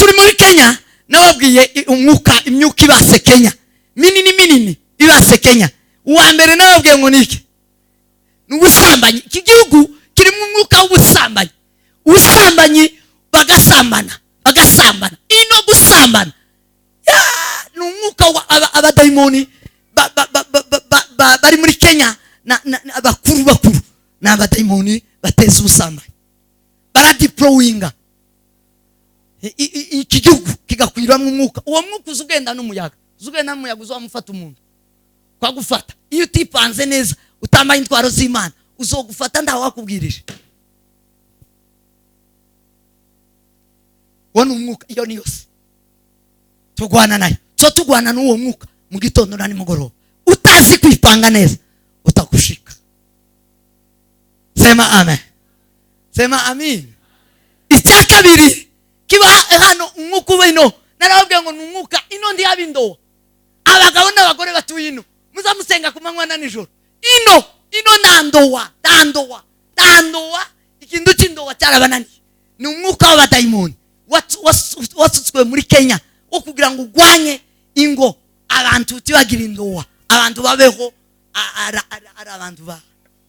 turi muri Kenya nababwiye imyuka ibase Kenya minini ibase Kenya. Uwa mbere nababwiye ngo niki n'ubusambanyi. Iki gihugu kirimo umwuka w'ubusambanyi. Ubusambanyi bagasambana ino gusambana n'umwuka abadayimoni bari muri Kenya abakuru n'abadayimoni bateza ubusambanyi baradeployinga iki gihugu kigakwiramo umwuka. Uwo mwuka uzugenda n'umuyaga uzamufata umuntu kwagufata iyo utipanze neza utambaye intwaro z'Imana uzogufata ndaho wakubwirije. Wano umwuka iyo ni yose tugwana nayo tugwana n'uwo mwuka mu gitondo na nimugoroba. Utazi kwipanga neza utakushika. Sema amen. Sema amin. Icya kabiri kiba hano umwuka wino narababwiye ngo n'umwuka ino ndi abindowa abagabo n'abagore batuye ino muzamusenga ku manywa na nijoro. Ino nandowa ikintu cy'indowa cyarabananiye. Ni umwuka w'abadayimoni wasutswe muri Kenya wo kugira ngo ugwanye ingo abantu tibagira indowa, abantu babeho ari abantu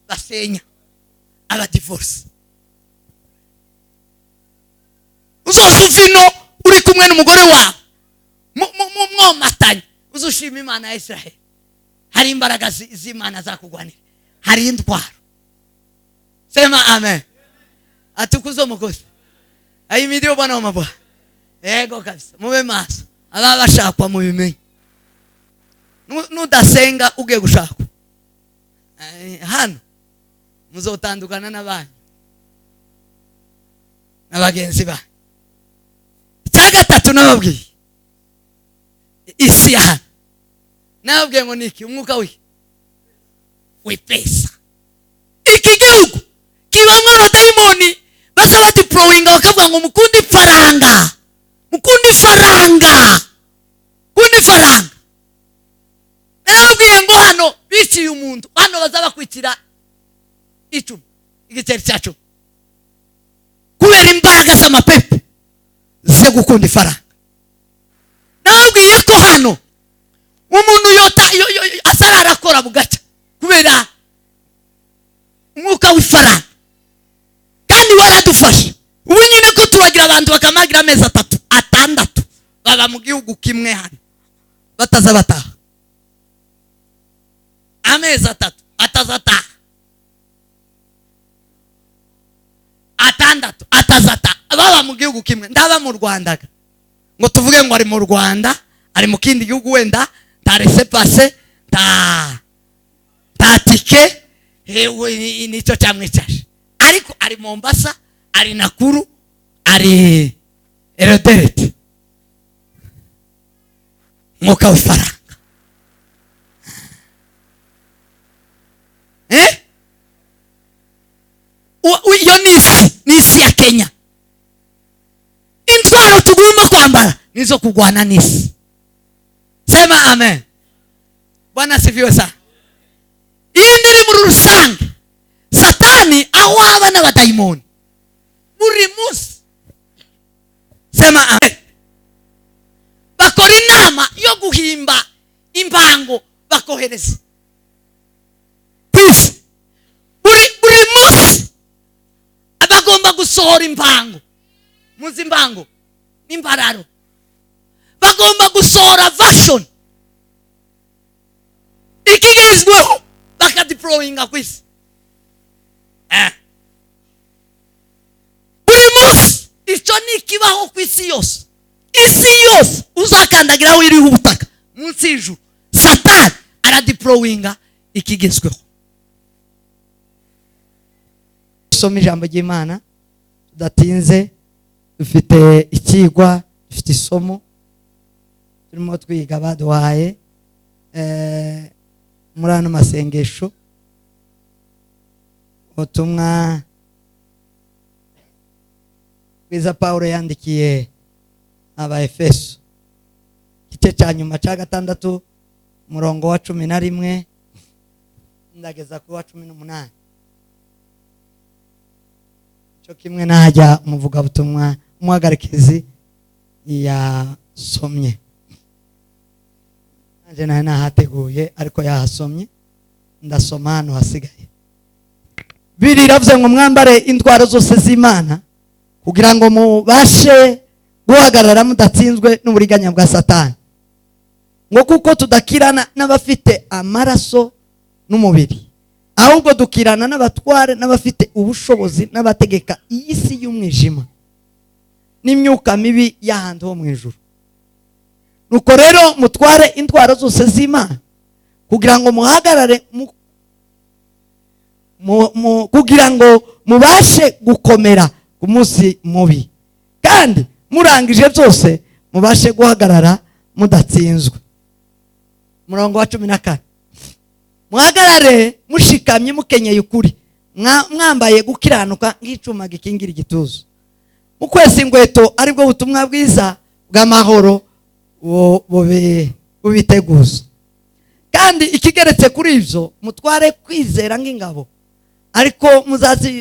basenya aba divorce. Uzosufino uri kumwe n'umugore wawe mwomatanye uzushima Imana ya Israeli. Hari imbaraga z'Imana zakugwanira, hari indwara. Sema amen. Atukuzo mukozi ayimidiyo bwana w'amabwa. Yego kabisa mube maso abashakwa mu bimenye. Nudasenga ugiye gushakwa hano muzotandukana n'abanyu n'abagenzi ba. Cya gatatu nababwiye isi ya hano nababwiye ngo niki umwuka w'ipesa. Iki gihugu kibamwe abadayimoni basa badeployinga bakavuga ngo mukundi faranga. Nababwiye ngo hano biciye umuntu hano bazabakwitira igiceri cyacu kubera imbaraga z'amapepe zo gukunda ifaranga. Nababwiye ko hano umuntu asara arakora bugacya kubera umwuka w'ifaranga kandi waradufashe. Ubu nyine ko turagira abantu bakamagira amezi 6 baba mu gihugu kimwe hano bataza bataha amezi 3 atazataha 6 atazataha baba mu gihugu kimwe. Ndaba mu Rwanda ngo tuvuge ngo ari mu Rwanda ari mu kindi gihugu wenda tarese passe ta tike nicyo cyamwicaje ariko ari Mombasa ari Nakuru ari Eldoret. Mwuka w'ifaranga iyo n'isi ya Kenya. Intwaro tugomba kwambara nizo kugwana n'isi. Sema amen. Bwana sifiwe sana. Iyendere muri rusange Satani awaba n'abadayimoni buri munsi. Sema amen. Bakora inama yo guhimba imbango bakohereza kwisi buri munsi abagomba gusohora imbango. Muzi imbango n'imbararo bagomba gusohora version ikigezweho bakadeployinga kwisi. Buri munsi icyo ni kibaho kwisi yose. Isi yose uzakandagira wiriho ubutaka munsi y'ijuru Satani aradeployinga ikigezweho. Soma ijambo ry'Imana tudatinze. Dufite ikigwa, dufite isomo turimo twiga baduhaye muri ano masengesho. Ubutumwa bwiza Pawulo yandikiye Abaefeso igice cya nyuma cya 6 umurongo wa 11 ndageza ku wa 18. Cyo kimwe najya umuvuga butumwa umuhagarikizi yasomye, nanje nari nahateguye ariko yahasomye, ndasoma hano hasigaye. Biravuze ngo mwambare intwaro zose z'Imana kugira ngo mubashe guhagarara mudatsinzwe n'uburiganya bwa Satani, ngo kuko tudakirana n'abafite amaraso n'umubiri, ahubwo dukirana n'abatware n'abafite ubushobozi n'abategeka iyi si y'umwijima n'imyuka mibi y'ahantu ho mu ijuru. Nuko rero mutware intwaro zose z'Imana kugira ngo muhagarare kugira ngo mubashe gukomera ku munsi mubi, kandi murangije byose mubashe guhagarara mudatsinzwe. Murongo wa 14, muhagarare mushikamye mukenyeye ukuri, mwambaye gukiranuka nk'icuma gikingira igituza, mukwese ingweto aribwo butumwa bwiza bw'amahoro bubiteguza. Kandi ikigeretse kuri ibyo, mutware kwizera nk'ingabo, ariko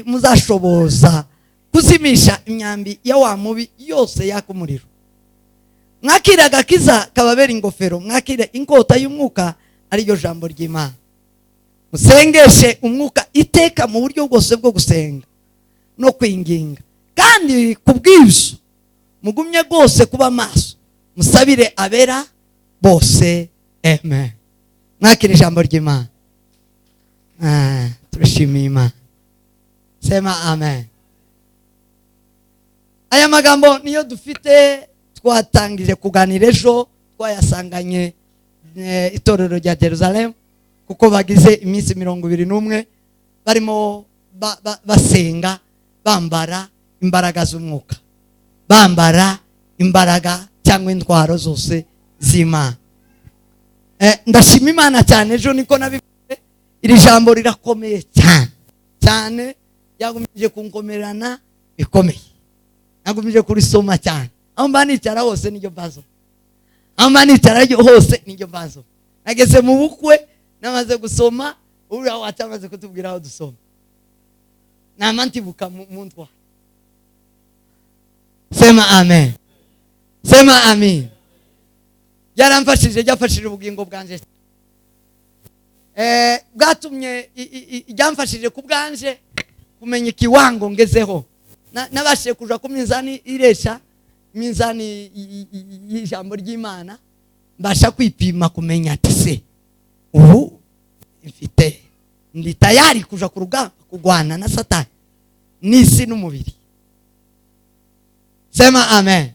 muzashoboza kuzimisha imyambi ya wa mubi yose yaka umuriro. Mwakire agakiza kababera ingofero, mwakire inkota y'umwuka ariyo jambo ry'Imana. Musengeshe umwuka iteka mu buryo bwose bwo gusenga no kwinginga, kandi kubw'ibyo mugumye rwose kuba maso, musabire abera bose. Amen. Mwakire ijambo ry'Imana. Turashimiye Imana. Sema amen. Aya magambo niyo dufite, twatangije kuganira ejo, twayasanganye itorero rya Jerusalem, kuko bagize iminsi 21 barimo basenga, bambara imbaraga z'umwuka, bambara imbaraga cyangwa intwaro zose z'Imana. Ndashima Imana cyane, ejo niko nabivuze, iri jambo rirakomeye cyane cyane, yagumije kunkomerana bikomeye, nagumije kurisoma cyane, aho mbanicara hose niryo mbazo, aho mbanicara hose niryo mbazo. Nageze mu bukwe namaze gusoma, uriya watamaze kutubwira aho dusoma, namantibuka mu ntwa. Sema amen. Sema amen. Yaramfashije, yafashije ubugingo bwanje, bwatumye yamfashije ku bwanje kumenya ikiwango ngezeho. Nabashije kuja ku minzani iresha, minzani y'ijambo ry'Imana, mbasha kwipima kumenya ati se ubu mfite, ndi tayari kuja ku rugamba kugwana na Satani n'isi n'umubiri. Sema amen.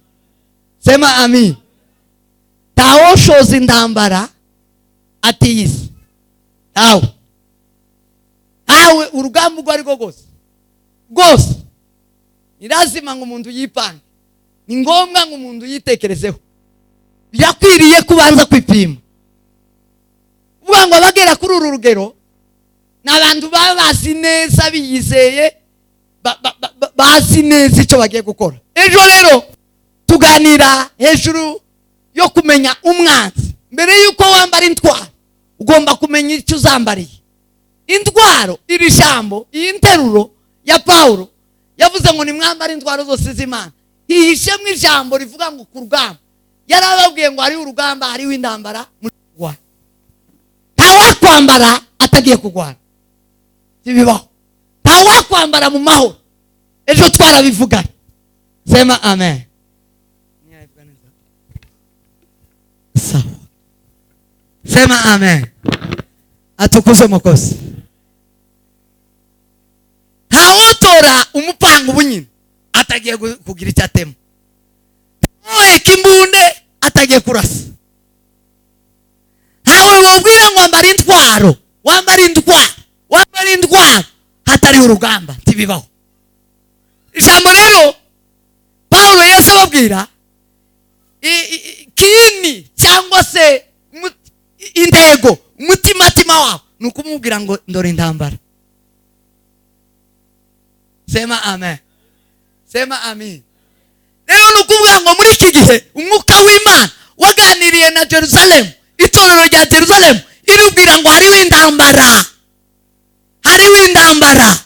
Sema amen. Tawoshoza intambara atiyisi, tawe urugamba urwo ariko rwose ni lazima ngo umuntu yipange, ni ngombwa ngo umuntu yitekerezeho, birakwiriye kubanza kwipima. Uvuga ngo abagera kuri uru rugero n'abantu bazi neza, biyizeye, bazi neza icyo bagiye gukora. Ejo rero tuganira hejuru yo kumenya umwanzi. Mbere yuko wambara intwaro, ugomba kumenya icyo uzambariye. Intwaro, iri jambo, iyi nteruro ya Paulo yavuze ngo ni mwambara intwaro zose z'Imana, hihishemo ijambo rivuga ngo ku rugamba. Yarababwiye ngo hariho urugamba, hariho intambara muri rwa. Ntawakwambara atagiye kugwana, sibibaho. Ntawakwambara mu mahoro. Ejo twarabivugana. Sema amen. Sawa. Sema amen. Atukuze Mwokozi. Ntawotora umupanga ubunyine atagiye kugira icyo atema, ntawe kimbunde atagiye kurasa, ntawe wabwira ngo wambara intwaro hatari urugamba, ntibibaho. Ijambo rero Paulo yese ababwira kini cyangwa se intego, umutima wabo ni ukumubwira ngo ndore intambara. Sema amen. Sema amen. Rero ni ukuvuga ngo muri iki gihe umwuka w'Imana waganiriye na Jerusalem, itorero rya Jerusalem, irubwira ngo hariho intambara.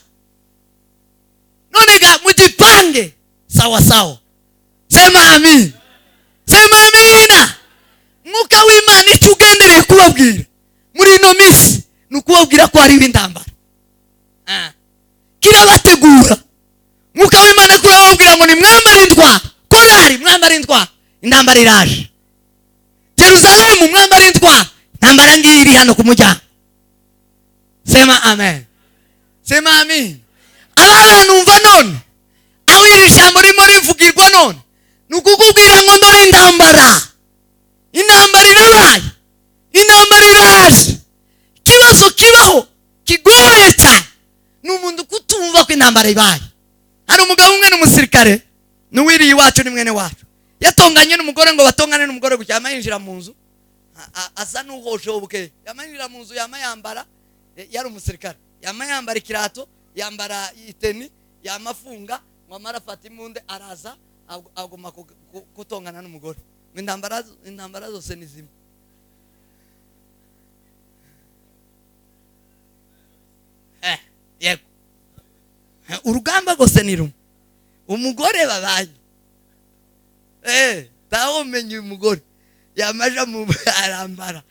None ga mujipange sawa sawa. Sema amen. kubabwira muri ino minsi ni ukubabwira ko hariho intambara. Kirabategura mwuka w'Imana kurababwira ngo ni mwambare intwaro. Korari mwambare intwaro, intambara iraje. Yerusalemu mwambare intwaro, intambara ngiyi iri hano ku muryango. Sema amen, sema amin. Abantu umva none aho iri jambo ririmo rivugirwa none ni ukukubwira ngo ndore intambara. Intambara irabaye, intambara iraje. Ikibazo kibaho kigoye cyane ni umuntu kutumva ko intambara ibaye. Hari umugabo umwe n'umusirikare n'uwiriye iwacu ni mwene wacu, yatonganye n'umugore ngo batongane n'umugore gucya yinjira mu nzu asa n'uhoshoboke. Yamayinjira mu nzu yamayambara, yari umusirikare, yamayambara ikirato, yambara iteni, yamafunga ngo amarafata imunde araza agoma kutongana n'umugore. Intambara zose ni zimwe. Yego urugamba gose ni rumwe. Umugore babaye tawomenye umugore yamaja mu arambara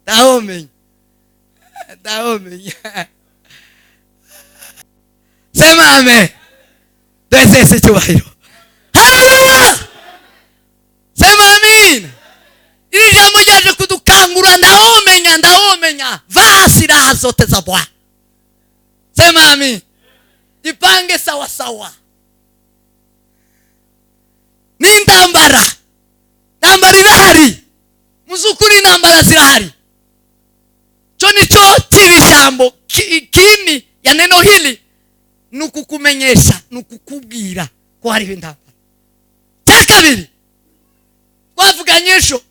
tawomenye sema amen. Twese cyubahiro. Haleluya, sema amin. Iri jambo ryaje kudukangura. Ndawomenya vasira zote za Bwana. Sema amin. Jipange sawa sawa. Ni intambara irahari, muzukuri intambara zirahari. Cyo nico kiri jambo kimi ya neno hili nukukumenyesha, nukukubwira ko hari intambara. Cyakabiri twavuganyesho,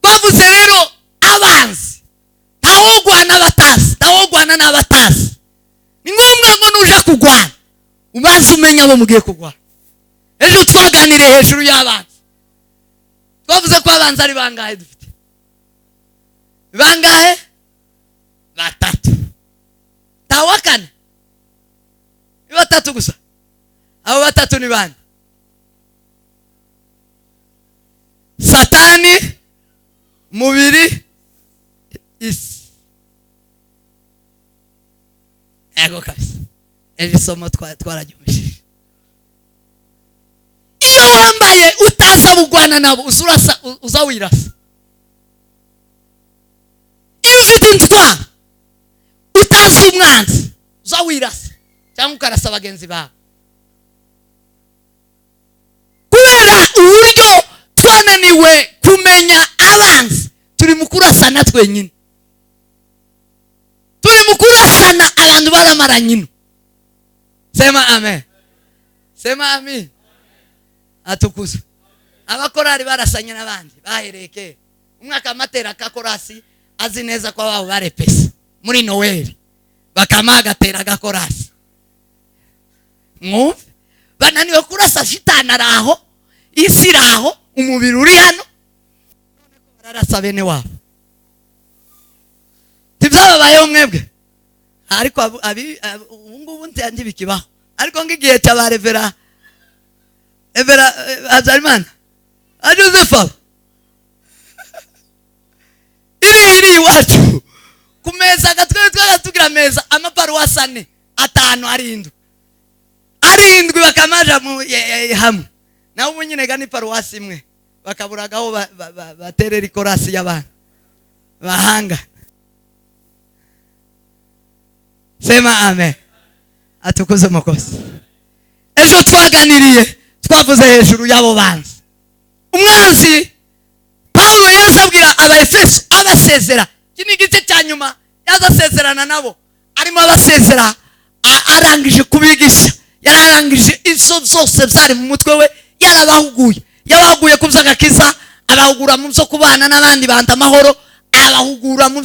twavuze rero abanzi tawogwana n'abatazi. Ni ngombwa ngo nuja kugwana ubanze umenya abo mugiye kugwana. Ejo twaganire hejuru y'abanzi, twavuze ko abanzi ari bangahe dufite. Bangahe? Batatu. Tawakana batatu gusa. Abo batatu ni bande? Satani, mubiri, isi. Ego kabisa. Ejo somo twarajumishije. Iyo wambaye utaza bugwana nabo uzawirasa. Iyo ufite intwaro utazi umwanzi uzawirasa cyangwa ukarasa bagenzi bawe. Kubera uburyo twananiwe kumenya abanzi, turi mukurasana twenyine. Turi mukurasana abantu baramara nyino. Sema amen, sema amin. Atukuza abakorari barasanye n'abandi bahereke umwaka amatera kakorasi azi neza kwa babo barepesa muri Noel bakamagatera gakorasi. Bananiwe kurasa shitana araho, isi raho, umubiri uri hano, none ko bararasa bene wabo. Tibyababayeho mwebwe, ariko ubungubu ntiyanje bikibaho. Ariko ngigiye cyabarevera Azarimana Joseph iri iwacu kumeza gatwe tugira meza amaparuwasi 4 5 arindwi bakamaja mu hamwe. Naho ubunyine gani paruwasi imwe bakaburagaho baterera ikorasi y'abantu bahanga. Sema amen. Atukuze mukozi. Ejo twaganiriye twavuze hejuru y'abo banzi. Umwanzi Paulo yazabwira Abaefeso abasezera. Kini gice cyanyuma yazasezerana nabo. Arimo abasezera arangije kubigisha. Yararangije iso zose zari mu mutwe we, yabahuguye kubyaga kiza, abahugura mu byo kubana n'abandi banda amahoro, abahugura mu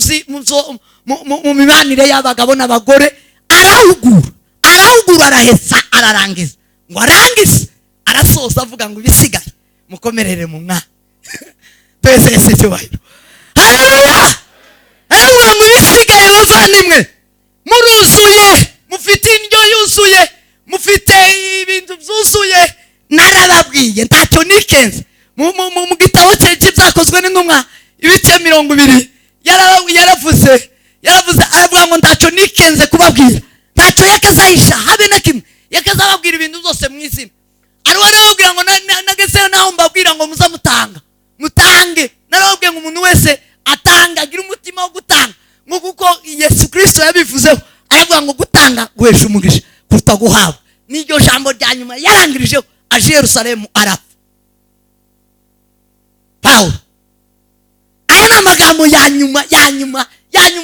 mibanire y'abagabo n'abagore, arahugura araheza ararangiza. Ngo arangize arasoza avuga ngo ibisigaye mukomerere mu mwana. Twese cyubahiro. Haleluya. Avuga ngo ibisigaye bavandimwe muruzuye, mufite indyo yuzuye, mufite ibintu byuzuye. Narababwiye ntacyo nikenze mu gitabo cye cy'ibyakozwe n'intumwa ibice 20 yaravuze aravuga ngo ntacyo nikenze kubabwira, ntacyo yakazahisha habe na kimwe, yakazababwira ibintu byose mu izina. ariho arababwira ngo nagezeyo naho mbabwira ngo muzamutanga mutange. narababwiye ngo umuntu wese atanga agira umutima wo gutanga, ngo kuko Yesu Kristo yabivuzeho, aravuga ngo gutanga guhesha umugisha kuruta guhabwa. N'iryo jambo rya nyuma yarangirijeho aje Yerusalemu arapfa. Paulo aya ni amagambo ya nyuma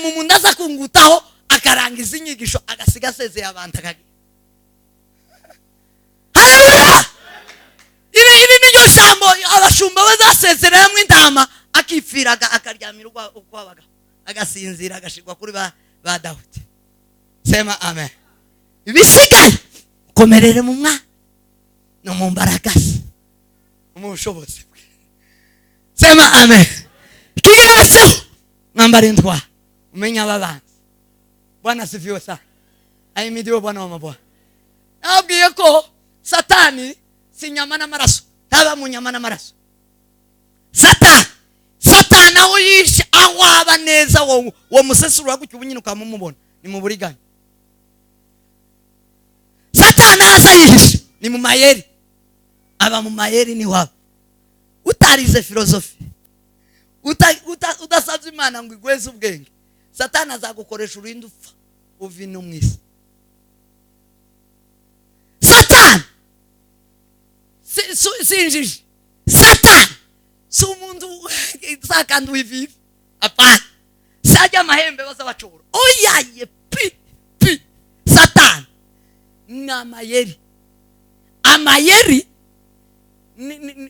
umuntu aza kungutaho akarangiza inyigisho agasiga asezeye abantu akagira. Haleluya! Iri niryo jambo abashumba bazasezereramo intama, akipfiraga akaryamira ukwabaga agasinzira agashirwa kuri ba Dawudi. Sema amen. Ibisigaye komerere mu mwana no mu mbaraga mu bushobozi bwe. Sema amen. Kigeretseho mwambara intwaro umenya ababanzi. Bwana sifiwe sana. Ahimidiwe Bwana wa mabwana. Nabwiye ko Satani si nyama n'amaraso, ntaba mu nyama n'amaraso. Satani aho yishe aho aba neza wo musesuru wagutyo ubunyine ukamumubona ni mu buriganya. Satani aza yihishe ni mu mayeri, aba mu mayeri ni waba. Utarize filozofi, udasabye Imana ngo igweze ubwenge, Satani azagukoresha urinda upfa uvi no mwisi. Satani sinjiji, Satani si umuntu sakandi wivivi, apana sajya amahembe bazabacura oyaye pi. Satani ni amayeri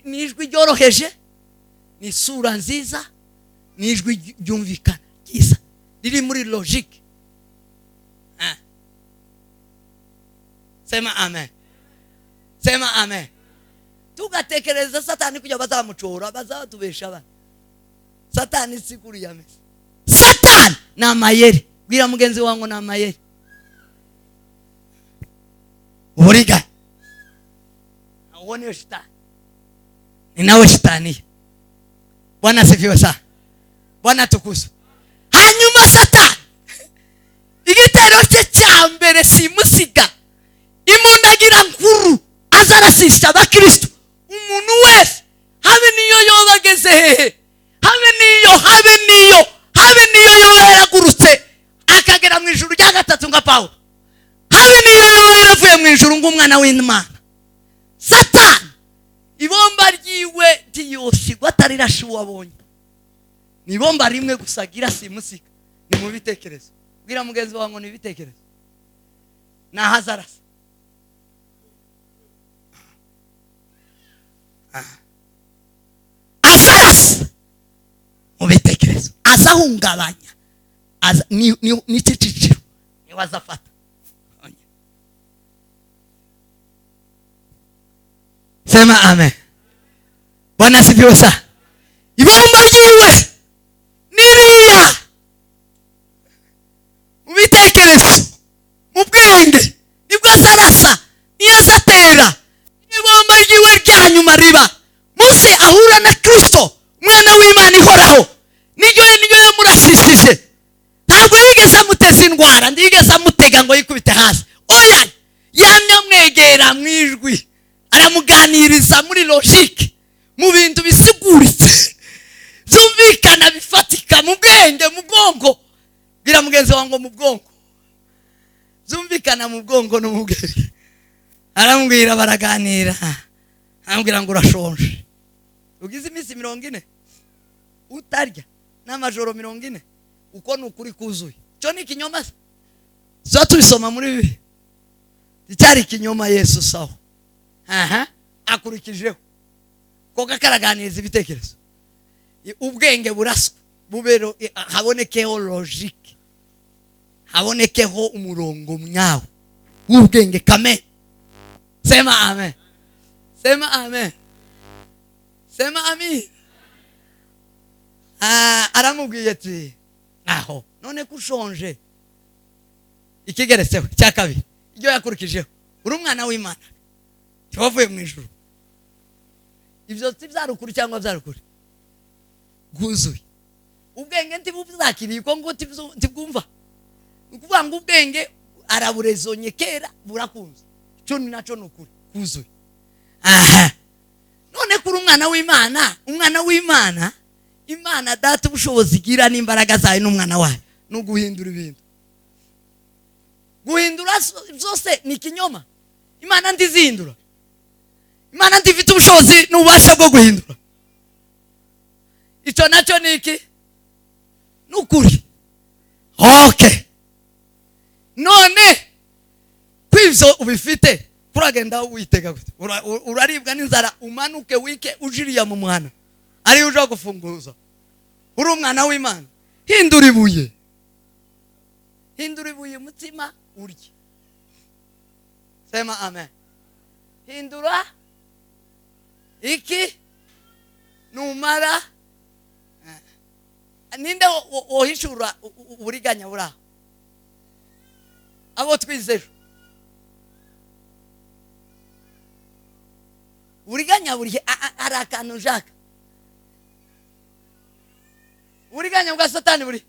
ni ijwi ryoroheje, ni isura nziza, ni ijwi ryumvikana ryiza riri muri logique. Sema amen. Sema amen. Tugatekereza Satani kujya bazamucura bazatubesha abana. Satani sikuri yameze. Satani na amayeri. Bwira mugenzi wangu na amayeri. Uburiga. Uone Shetani. Ninawe Shetani. Bwana sifiwe sana. Bwana tukuzwe. Hanyuma Satani igitero cye cya mbere simusiga imundagira nkuru azarasisha abakristo. Umuntu wese habe niyo yobageze hehe, habe niyo yaragurutse akagera mu ijuru rya gatatu nga Paulo, habe niyo yaravuye mu ijuru ng'umwana w'Imana. Satani ibomba ryiwe tiyoshigwa tarirashu wabonye, ni ibomba rimwe gusagira simusika. Ni mu bitekerezo. Bwira mugenzi wangu ni bitekerezo na hazarasa. Azarasa mu bitekerezo, azahungabanya, ni ciciciro ni wazafata. Sema amen. Bwana sifiwe sana. Ibomba ryiwe niriya mu bitekerezo, mu bwenge nibwo azarasa, niyo azatera. Ibomba ryiwe rya nyuma riba Mose ahura na Kristo umwana w'Imana ihoraho, niyo yamurasishije. Ntabwo yigeze amuteza indwara, ndigeze amutega ngo yikubite hasi. Oya, yamwegera mu ijwi aramuganiriza muri logique, mu bintu bisiguritse byumvikana bifatika, mu bwenge, mu bwongo. Bwira mugenzi wangu mu bwongo, byumvikana mu bwongo no mu bwenge. Arambwira baraganira, arambwira ngo urashonje, ugize iminsi 40 utarya n'amajoro 40, uko nukuri kuzuye. Cyo ni kinyoma. Zo tubisoma muri Bibiliya. Icyari kinyoma Yesu sawa. Akurikijeho ko gakaraganiza ibitekerezo. Ubwenge buraswa bubero habonekeho logique, habonekeho umurongo mnyawo ubwenge kame. Sema amen. Sema amen. Sema amen. Aramubwiye ati aho none kushonje. Ikigeretseho cya kabiri iryo yakurikijeho, uri umwana w'Imana wavuye mu ijuru. ibyo si byarukuri cyangwa byarukuri bwuzuye ubwenge ntibuzakiriye uko ngo tibwumva ukuvuga ngo ubwenge araburezonye kera burakunze cyo ni naco nukuri kuzuye aha none kuri umwana w'Imana Imana data ubushobozi igira n'imbaraga zayo n'umwana wayo no guhindura ibintu guhindura byose ni kinyoma Imana ndizindura Imana ndifite ubushobozi n'ubasha bwo guhindura icyo nacyo niki nukuri okay none kwivyo ubifite kuragenda witega gute uraribwa n'inzara umanuke wike ujiriya mu mwana ari uje gufunguza uri umwana w'Imana hindura ibuye mutima urye sema amen hindura iki numara ninde wohishura uburiganya bura abo twizera uburiganya buri arakantu jaka uburiganya bwa Satani buri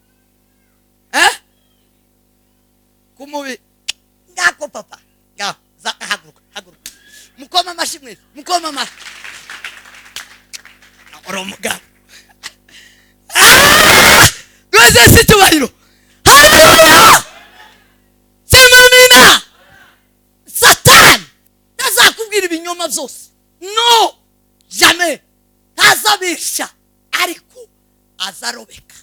kumubi ngako papa ngako haguruka mukoma amashimwe mukoma ama oromuga Doze situbayiro haleluya sema amina Satani nazakubwira ibinyoma byose no jamais ntazabisha ariko azarobeka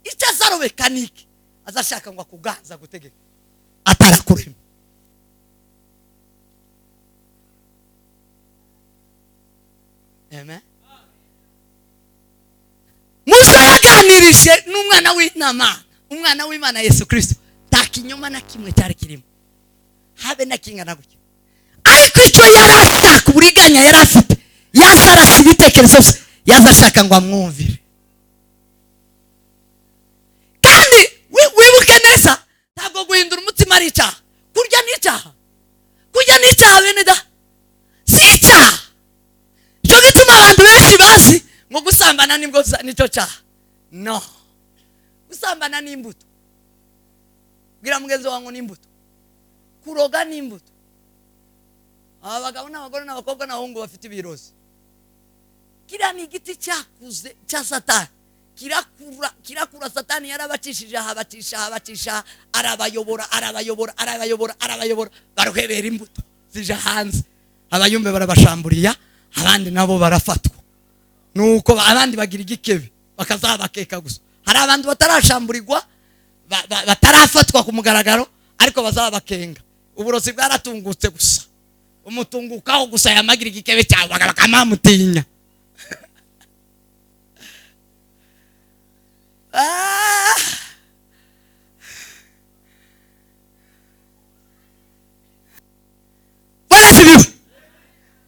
icyo azarobeka niki azashaka ngo akuganza gutegeka atarakurema amen Musa yaganirije n'umwana w'Imana Yesu Kristo takinyoma na kimwe cyari kirimo habe na kingana gutyo ariko icyo yarashaka uburiganya yarafite yazarasha ibitekerezo yazashaka ngo amwumvire kandi wibuke neza ntabwo guhindura umutima ari icyaha kurya ni icyaha bene da si icyaha cyo gituma abantu benshi bazi ngo gusambana nibwo nicyo cyaha no gusambana n'imbuto bwira mugenzi wangu n'imbuto kuroga n'imbuto abagabo n'abagore n'abakobwa n'abahungu bafite ibirozi kira ni igiti cyakuze cya Satani kirakura Satani yarabacishije ahabacisha arabayobora baruhebera imbuto zija hanze abayumbe barabashamburiya abandi nabo barafatwa nuko abandi bagira igikebe bakazabakeka gusa hari abantu batarashamburirwa batarafatwa ku mugaragaro ariko bazabakenga uburozi bwaratungutse gusa umutungukaho gusa yamagira igikebe cyawe bakamamutinya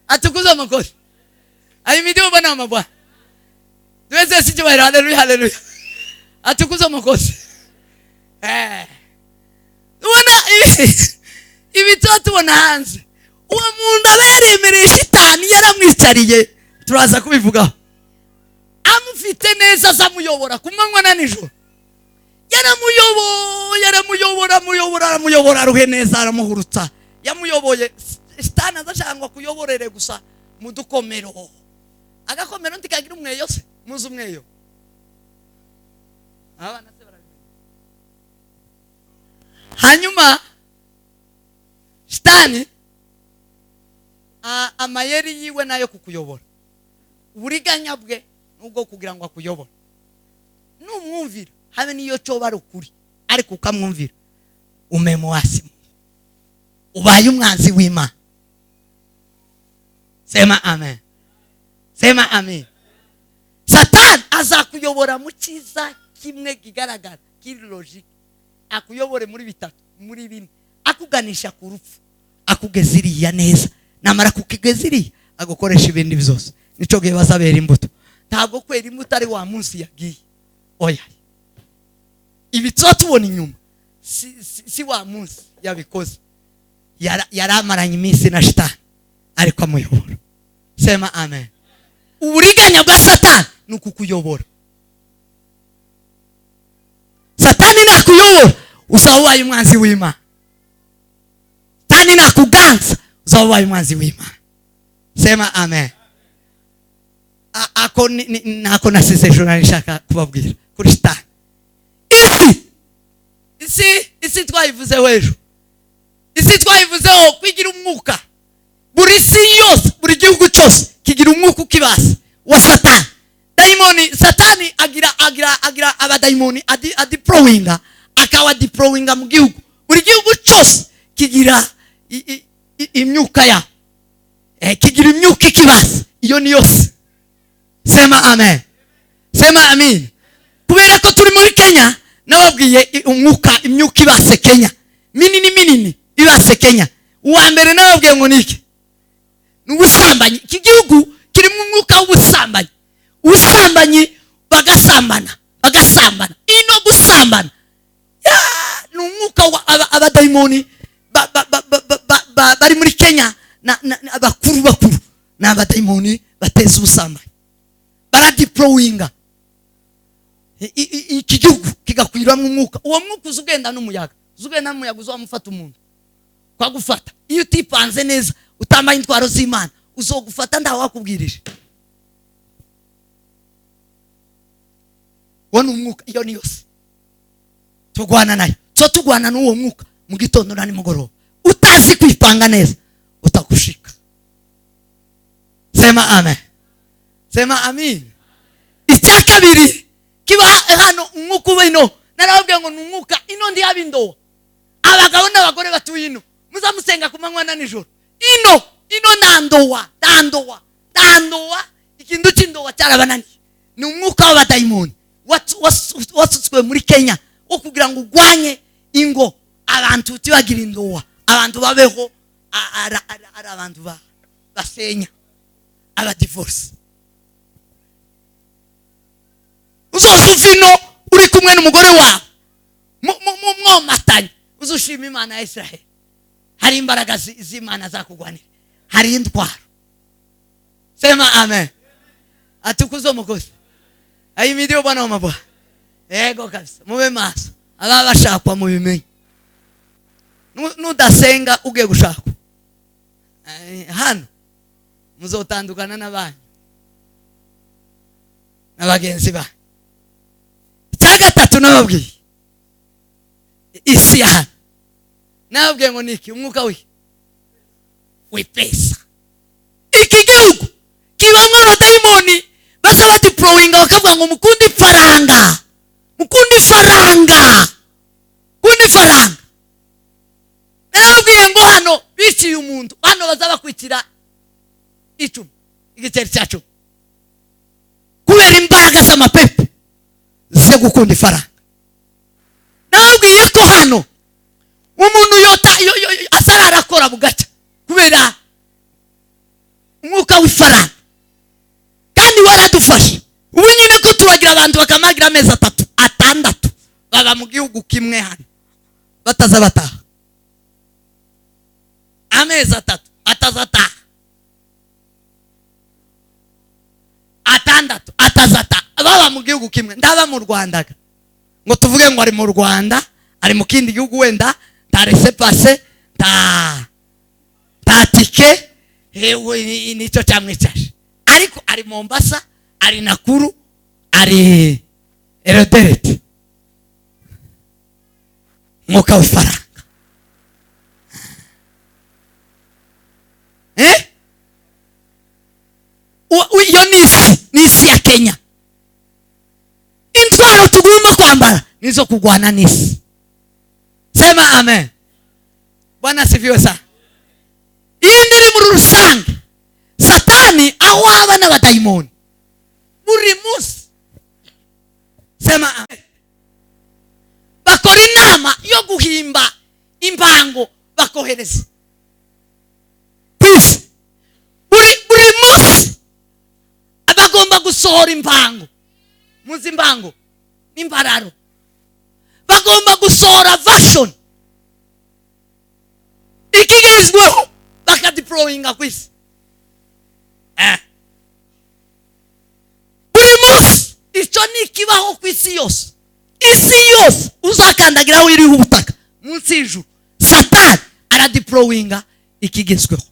atukuza amakosa ayimidiwe bana amabwa tuweze sijiwa haleluya atukuza amakosa ubona ibi tubona hanze uwo muntu aberemereye shitani yaramwicariye turaza kubivugaho amufite neza zamuyobora kumanywa na nijoro yaramuyobora ruhe neza aramuhurutsa yamuyoboye shitani azashangwa kuyoborere gusa mudukomero agakomero ntikagira umweyo se muzi umweyo abana se barabimenya hanyuma shitani amayeri yiwe nayo kukuyobora uburiganya bwe nubwo kugira ngo akuyobore numwumvira habe niyo cyo bari ukuri ariko ukamwumvira umemwasi ubaye umwanzi w'Imana sema amen Satani azakuyobora mu cyiza kimwe kigaragara kiri logique akuyobore muri bitatu muri bine akuganisha ku rupfu akugeziriya neza namara kukigeziriya agukoresha ibindi byose nico gihe bazabera imbuto ntabwo kwera imbuto ari wa munsi yagiye oya ibi tubona inyuma si wa munsi yabikoze yaramaranye iminsi na shitani ariko amuyobora sema amen. Uburiganya bwa Satani ni ukukuyobora. Satani nakuyobora uzaba ubaye umwanzi w'Imana. Satani nakuganza uzaba ubaye umwanzi w'Imana. Sema amen. Ako nasize ejo nshaka kubabwira kuri Satani. Isi twayivuzeho ejo. Isi twayivuzeho kwigira umwuka. Buri si yose, buri gihugu cyose kigira umwuka ukibase wa Satani. Daimoni, Satani agira abadaimoni adiployinga, akawa diployinga mu gihugu. Buri gihugu cyose kigira imyuka ya. Kigira imyuka ikibase. Iyo ni yose. Sema amen. Sema amin. Kubera ko turi muri Kenya, nababwiye umwuka imyuka ibase Kenya. Minini ibase Kenya. Uwa mbere nababwiye ngo niki? N'ubusambanyi. Iki gihugu kirimo umwuka w'ubusambanyi. Ubusambanyi bagasambana. Ino gusambana. Ya, n'umwuka abadaimoni bari muri Kenya na abakuru n'abadaimoni bateza ubusambanyi. Baradiployinga. Iki gihugu kigakwiramo umwuka. Uwo mwuka uzugenda n'umuyaga. Uzamufata umuntu. Kwa gufata. Iyo utipanze neza, utambaye intwaro z'Imana, uzogufata ndaho wakubwirije. Wano umwuka iyo ni yose. Tugwana nayo. Tugwana n'uwo mwuka mu gitondo na nimugoroba. Utazi kwipanga neza, utakushika. Sema amen. Sema amin. Icya kabiri kiba hano umwuka w'ino. Narababwiye ngo n'umwuka ino ndi abindowa. Abagabo n'abagore batuye ino. Muzamusenga ku manywa na nijoro. Ino nandowa. Ikintu cy'indowa cyarabananiye. Ni umwuka w'abadaimoni. Wasutswe muri Kenya wo kugira ngo ugwanye ingo abantu tibagira indowa. Abantu babeho ari abantu basenya. Aba divorce. Uzosufino uri kumwe n'umugore wawe. Mwomatanye. Uzushima Imana ya Israel. Hari imbaraga z'Imana zakugwanira. Hari indwara. Sema amen. Atukuzo mukozi. Ayimidiyo bwana wa mabwa. Ego kabisa. Mube maso. Ababashakwa mu bimenye. Nudasenga ugiye gushakwa. Hano muzotandukana n'abantu. N'abagenzi ba. Cya gatatu nababwiye. Isi ya. Nababwiye ngo niki umwuka w'ipesa. Iki gihugu kibamwe abadaimoni basa badiployinga bakavuga ngo mukundi faranga. Nababwiye ngo hano biciye umuntu. Hano bazaba kwitira icumi. Igiteri cyacu. Kubera imbaraga z'amapepo zo gukunda ifaranga. Nababwiye ko hano umuntu asarara akora bugaca kubera umwuka w'ifaranga. Kandi waradufashe. Ubu nyine ko turagira abantu bakamagira amezi 6 baba mu gihugu kimwe hano bataza bataha. Amezi 3 atazataha. 6 atazataha. Baba mu gihugu kimwe. Ndaba mu Rwanda. Ngo tuvuge ngo ari mu Rwanda, ari mu kindi gihugu wenda, tarese pase, tike, nico cyamwicaje. Ariko ari Mombasa, ari Nakuru, ari Eldoret. Mwuka w'ifaranga. Iyo nisi ya Kenya. Intwaro tugomba kwambara nizo kugwana n'isi. Sema amen. Bwana sifiwe sana. Yendere muri rusange. Satani aho aba n'abadaimoni. Buri munsi. Sema amen. Bakora inama yo guhimba impango bakohereza. Please. Buri munsi abagomba gusohora impango. Muzi impango n'imbararo. Bagomba gusohora version. Ikigezweho bakadiployinga kwisi. kubaho ku isi yose uzakandagiraho iriho ubutaka munsi y'ijuru, Satani aradipolowinga ikigezweho.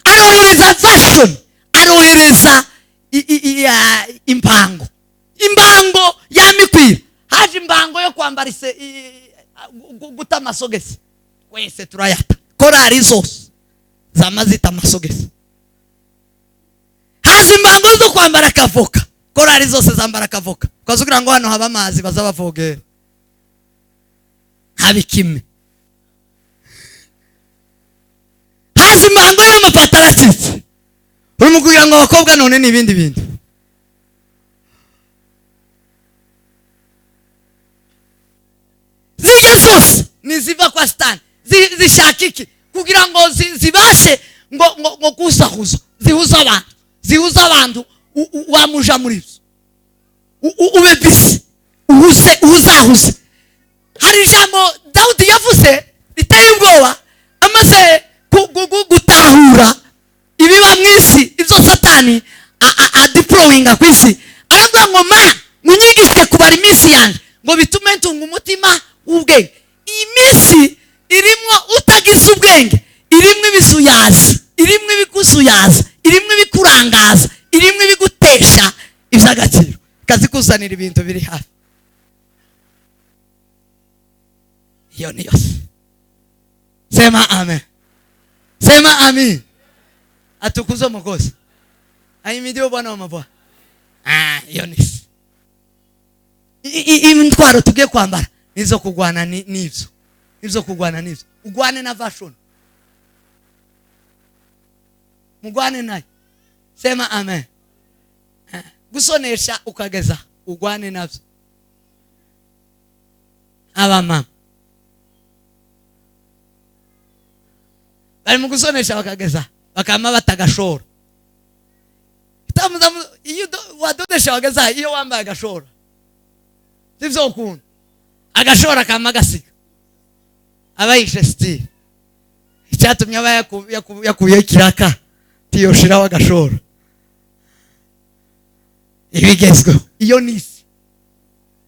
Arohereza version, arohereza imbango yamikwira. Haje imbango yo kwambara guta amasogesi, wese turayata. Korari zose zamazita amasogesi. Haje imbango zo kwambara kavoka, korari zose zambara kavoka. Kwazugira ngo hano haba amazi bazabavogera, habikime. Haje imbango y'amapataratisi, urimo kugira ngo abakobwa none n'ibindi bintu. Zose niziva kwa Satani, zishakiki kugira ngo zibashe ngo kusahuza, zihuza abantu wamuja muri byo, ube bisi uhuzahuze. Hari ijambo Dawudi yavuze riteye ubwoba amaze gutahura ibiba mu isi, ibyo Satani adipolowinga ku isi. Aravuga ngo munyigishe kubara iminsi yanjye ngo bitume ntunga umutima w'ubwenge. Iyi minsi irimo utagize ubwenge, irimo ibisuyaza, irimo ibigusuyaza, irimo ibikurangaza, irimo ibigutesha iby'agaciro, ikazikuzanira ibintu biri hafi. Iyo ni yose. Sema amen. Sema amin. Atukuze umukozi. Ahimidiwe Bwana wa mabwana. Iyo ni isi. Imitwaro tugiye kwambara nizo kugwana n'ibyo. Nizo kugwana n'ibyo. Ugwane na version. Mugwane nayo. Sema amen. Gusonesha ukageza ugwane nabyo. Abamama bari mu gusonesha bakageza bakama batagashora. Iyo wadodesha wageza iyo wambaye agashora, sivyo ukunda agashora kama gasiga abayishe style. Icyatumye aba yakuye kiraka tiyoshira wagashora ibigezweho. Iyo nisi,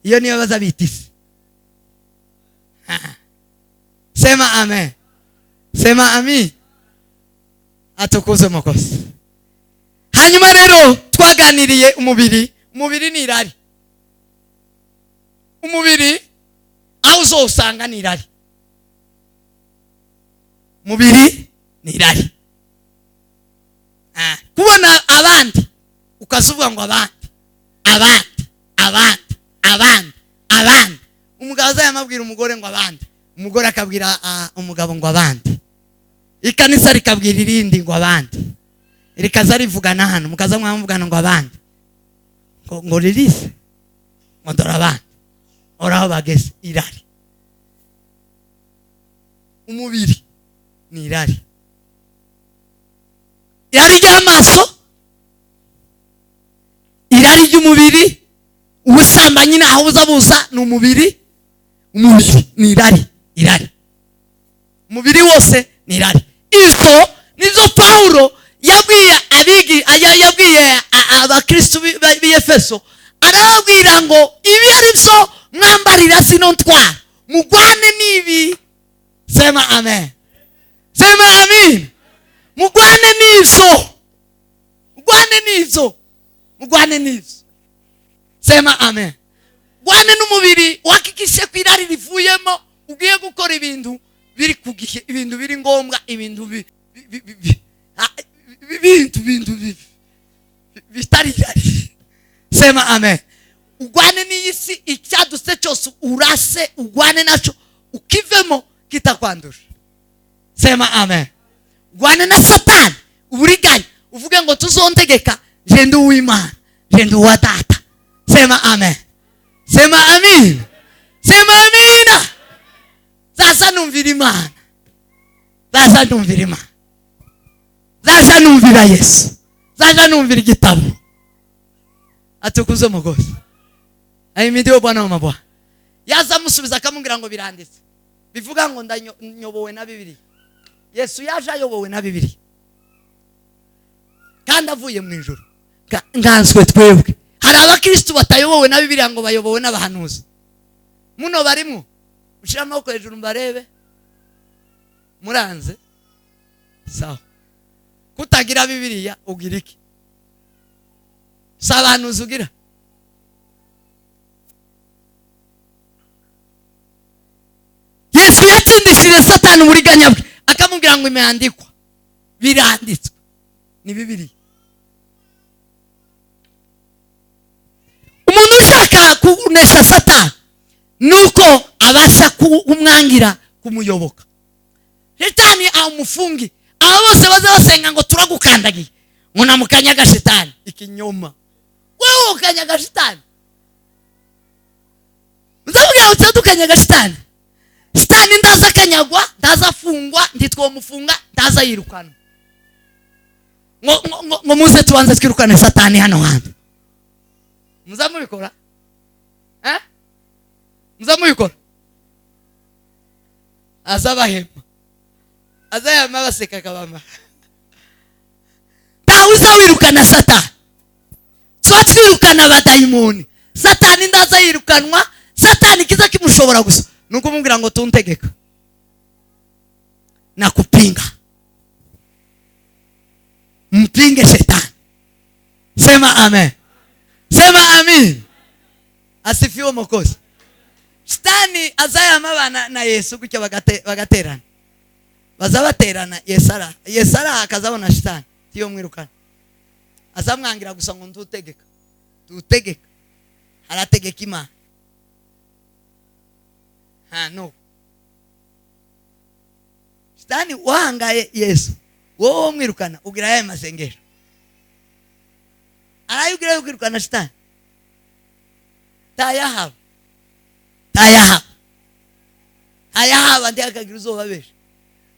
iyo niyo bazabitisi. Sema amen. Sema amin. Atukuze umukozi. Hanyuma rero twaganiriye umubiri ni irari. Umubiri aho uzosanga ni irari. Umubiri ni irari. Kubona abandi ukazuvuga ngo abandi. Umugabo azayamabwira umugore ngo abandi, umugore akabwira umugabo ngo abandi. Ikanisa rikabwira irindi ngo abandi. Rikaza rivugana hano, mukaza mwamuvugana ngo abandi. Ngo ririze. Ngo dora abandi. Oraho bageze irari. Umubiri ni irari. Irari ry'amaso, irari ry'umubiri, ubusambanyi naho buzabuza ni umubiri ni irari. Umubiri wose ni irari. Izo nizo Paulo yabwiye abakristo b'Efeso, arababwira ngo ibi ari byo mwambarira sino ntwara, mugwane nibi. Sema amen. Sema amin. Mugwane nivyo. Sema amen. Gwane n'umubiri wakikishe kwirari rivuyemo, ugiye gukora ibintu biri kugihe, ibintu biri ngombwa, ibintu bitari irari. Sema amen. Ugwane n'iyisi, icyaduse cyose urase ugwane naco, ukivemo kitakwandusha. Sema amen. Gwane na Satani uburiganya, uvuge ngo tuzontegeka jende uw'Imana, jende uwa Data. Sema amen. Sema amin. Sema amina. Sasa numvira Imana. Sasa numvira Yesu. Sasa numvira igitabo. Atukuze umugozi. Ahimidiwe Bwana wa mabwana. Yaza musubiza akamubwira ngo biranditse. Bivuga ngo ndanyobowe na Bibiliya. Yesu yaje ayobowe na Bibiliya. kandi avuye mu ijuru. Nganzwe twebwe hari abakristo batayobowe na Bibiliya ngo bayobowe n'abahanuzi. Muno barimo ushira amaboko hejuru mbarebe muranze sawa. Kutagira Bibiliya ugira iki? Sabanuzi ugira? Yesu yatsindishije Satani uburiganya bwe akamubwira ngo imyandikwa biranditswe ni Bibiliya. Umuntu ushaka kunesha Satani nuko abasha kumwangira kumuyoboka. Shetani amufungi abo bose baza basenga ngo turagukandagiye ngo namukanyaga Shetani ikinyoma. Wewe ukanyaga Shetani nzavuga uti dukanyaga Shetani. Shetani ndaza kanyagwa ndaza fungwa nditwo mufunga ndaza yirukana ngo muze tubanze twirukane Satani hano hantu. Muzamubikora muzamubikora azabahema azayama baseka kabama tawuza wirukana Satani. Twatwirukana abadayimoni. Satani ndaza yirukanwa. Satani kiza kimushobora gusa nuko mubwira ngo tuntegeka na kupinga mpinge Shetani. Sema amen. Sema amin. Asifiwe Mwokozi. Shetani azayama bana na Yesu gutya bagaterana. Bazabaterana Yesara akazabona Shetani tiyo mwirukana. Azamwangira gusa ngo ntutegeka. Tutegeka. Arategeka Imana. No. Shetani wahangaye Yesu. Wowe mwirukana ugira yaye masengesho. Arayugira kwirukana Shetani. Tayahaba ndi akagira uzobabesha.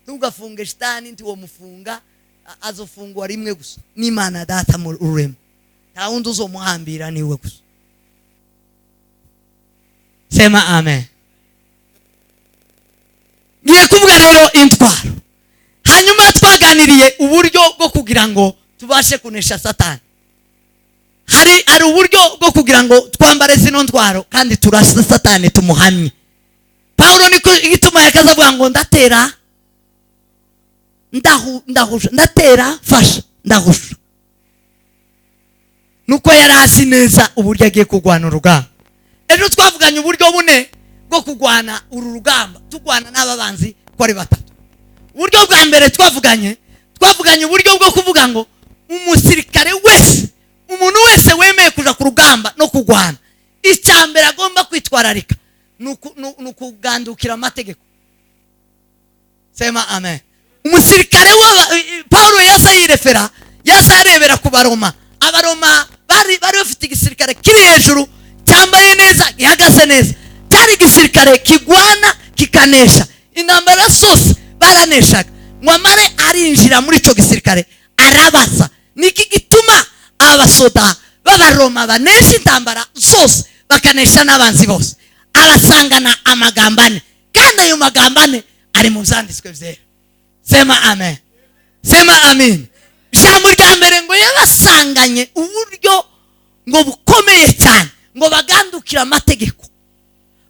Tugafunge Shetani nti wo mufunga azofungwa rimwe gusa n'Imana Data mu ururema. Ta wundi uzomuhambira niwe gusa. Sema amen. Ngiye kuvuga rero intwaro. Hanyuma twaganiriye uburyo bwo kugira ngo tubashe kunesha Satani. Hari uburyo bwo kugira ngo twambare zino ntwaro kandi turasa Satani tumuhamye. Paulo niko igituma yakazavuga ngo ndatera ndatera fasha ndahusha. Nuko yarasi neza uburyo agiye kugwana urugamba. Ejo twavuganye uburyo bune bwo kugwana uru rugamba. Tugwana n'ababanzi ko ari batatu. Uburyo bwa mbere twavuganye uburyo bwo kuvuga ngo umusirikare wese umuntu wese wemeye kuja ku rugamba no kugwana icyambere agomba kwitwararika nukugandukira amategeko. Sema amen. Umusirikare wa Paulo yazarebera ku Baroma. Abaroma bari bafite igisirikare kiri hejuru cyambaye neza gihagaze neza. Cyari igisirikare kigwana kikanesha intambara zose baraneshaga. Mwamare arinjira muri ico gisirikare arabaza niki gituma abasoda b'Abaroma banesha intambara zose bakanesha n'abanzi bose. Abasangana amagambane kandi ayo magambane ari mu byanditswe byera. Sema amen. Sema amin. Ijambo rya mbere ngo yabasanganye uburyo ngo bukomeye cyane ngo bagandukira amategeko.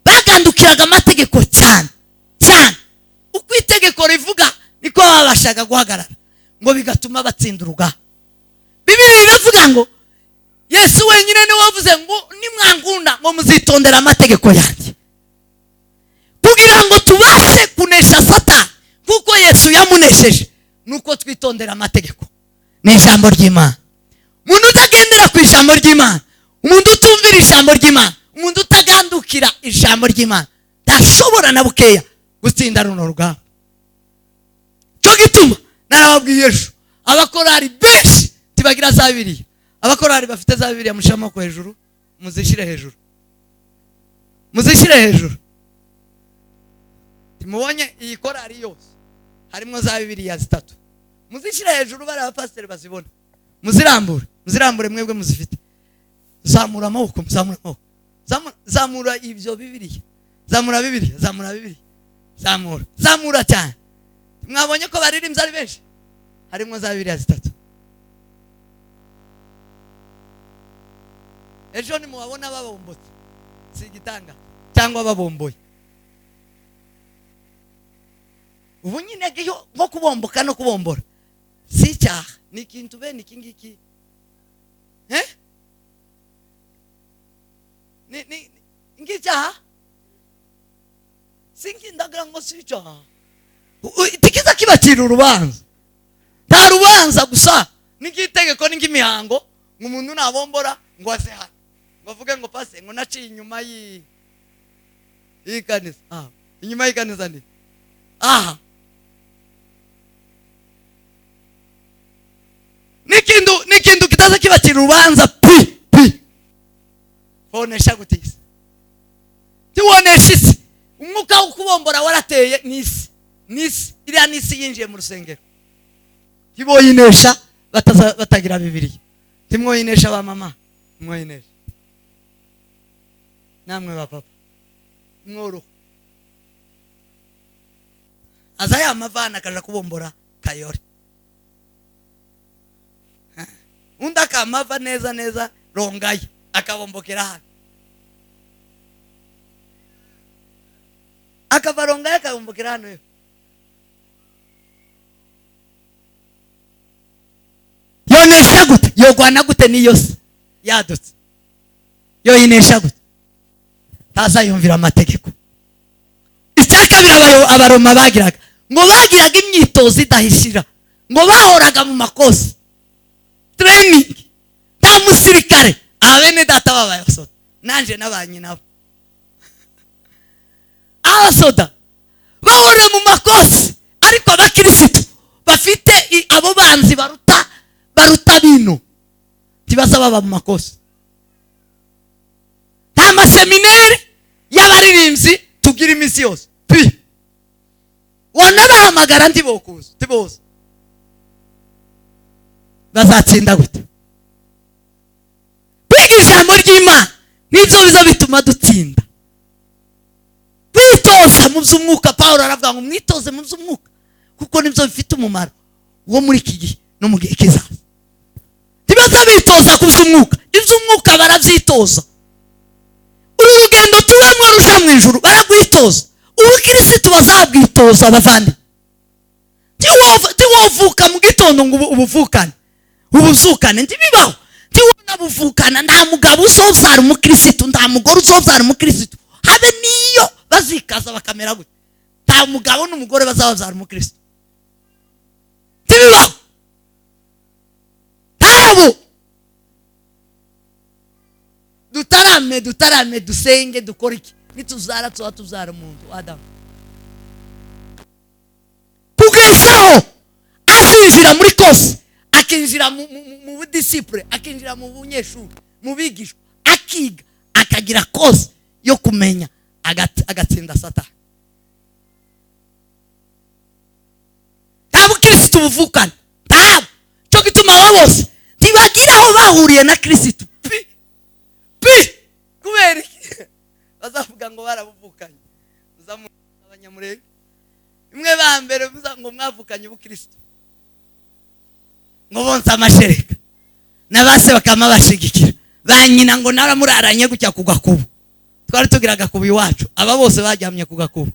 Bagandukiraga amategeko cyane uko itegeko rivuga niko babashaga guhagarara ngo bigatuma batsinda urugamba. Bibiliya iravuga ngo Yesu wenyine ni wavuze ngo nimwangunda ngo muzitondera amategeko yanjye kugira ngo tubashe kunesha Satani kuko Yesu yamunesheje. Nuko twitondera amategeko ni ijambo ry'Imana. Umuntu utagendera ku ijambo ry'Imana, umuntu utumvira ijambo ry'Imana, umuntu utagandukira ijambo ry'Imana ntashobora na bukeya gutsinda runo rugamba. Cyo gituma narababwiye ejo abakorari benshi tibagira za Bibiliya. Abakorari bafite za Bibiliya mushama ko hejuru muzishire hejuru. Muzishire hejuru. Timubonye iyi korari yose harimo za Bibiliya zitatu. Muzishire hejuru bari abapasiteri bazibona. Muzirambure mwebwe muzifite. Zamura amaboko. Zamura ibyo Bibiliya. Zamura Bibiliya. Zamura cyane. Mwabonye ko baririmbye ari benshi. Harimo za Bibiliya zitatu. ejo ni mubabona babombotse si igitanga cyangwa babomboye. Ubu nyine nko kubomboka no kubombora si icyaha, ni ikintu bene iki ngiki. Ni ngicyaha singindagira ngo si icyaha. Tikiza kibacira urubanza, nta rubanza gusa n'igitegeko n'ingimihango ngo umuntu nabombora ngo aze hano ngo avuge ngo pase ngo naciye inyuma y'ikanisa. Inyuma y'ikanisa ni n'ikintu kitaza kibacira urubanza pi bonesha gutisa tiwonesha isi. Umwuka wo kubombora warateye n'isi iriya n'isi yinjiye mu rusengero. Tiboyinesha batagira Bibiliya, timwoyinesha ba mama, mwoyinesha namwe ba papa mworo aza yamavana akaja kubombora Kayore. Unda kamava neza Rongaye akabombokera hano, akava Rongaye akabombokera hano. Yonesha gute? Yogwana gute niyo se yadutse? Yoyinesha gute? Taza yumvira amategeko. Icyakabira abaroma bagiraga ngo bagiraga imyitozo idahishira, ngo bahoraga mu makosa training. Ta musirikare abene data babayosoda nanje nabanye nabo abasoda bahora mu makosa, ariko abakirisitu bafite abo banzi baruta bino tibaza baba mu makosa. Nta maseminari y'abaririmbyi tugira imisi yose wanabahamagara tiboza bazatsinda gute? Kwiga ijambo ry'Imana nibyo biza bituma dutsinda. Kwitoza mu by'umwuka, Pawulo aravuga ngo mwitoze mu by'umwuka kuko nibyo bifite umumaro wo muri iki gihe no mu gihe kizaza. Tibaza bitoza ku by'umwuka, iby'umwuka barabyitoza. Uru rugendo tubamwe ruja mu ijuru baragwitoza. Ubukirisitu bazabwitoza abavandi. Tiwovuka mu gitondo ngo ubuzukane ntibibaho. Tiwona buvukana, nta mugabo uzovyara umukirisitu, nta mugore uzovyara umukirisitu, habe niyo bazikaza bakamera gute. Nta mugabo n'umugore bazavyara umukirisitu, tibibaho. Tabo dutarame dusenge dukora iki nituzara tuzara umuntu Adamu kugezaho azinjira muri kose, akinjira mu budisipure, akinjira mu bunyeshuri, mu bigishwa, akiga akagira kose yo kumenya agatsinda Satani. Tabo Kristo buvukana tabo cyo gituma bose tibagira aho bahuriye na Kristo kubera bazavuga ngo barabuvukanye. Abanyamurenge imwe ba mbere ngo mwavukanye ubukristo ngo bonse amashereka nabase bakama bashigikira banyina ngo naramuraranye gutya kugakubu. Twari tugiraga kubu iwacu, aba bose bajyamye kugakubu.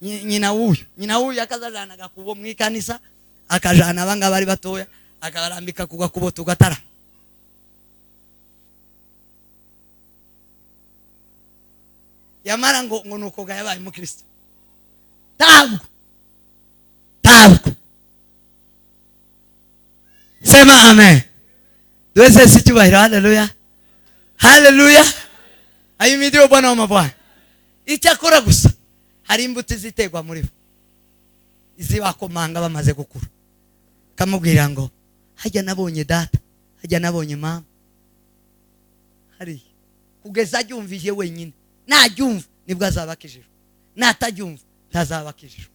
Nyina wuyu akazajana gakubo mu ikanisa, akajana abanga bari batoya akabarambika kugakubo tugatara. Yamara ngo nuko gayabaye mu Kristo. Tabwo sema amen. Duweze sicyubahiro. Haleluya. Ayimidiwe Bwana wa mabwana. Icyakora gusa hari imbuto zitegwa muri bo izibakomanga bamaze gukura, kamubwira ngo hajya nabonye data, hajya nabonye mama, hari kugeza abyumvije wenyine. Nabyumva nibwo azabakijijwe, natabyumva ntazabakijijwe.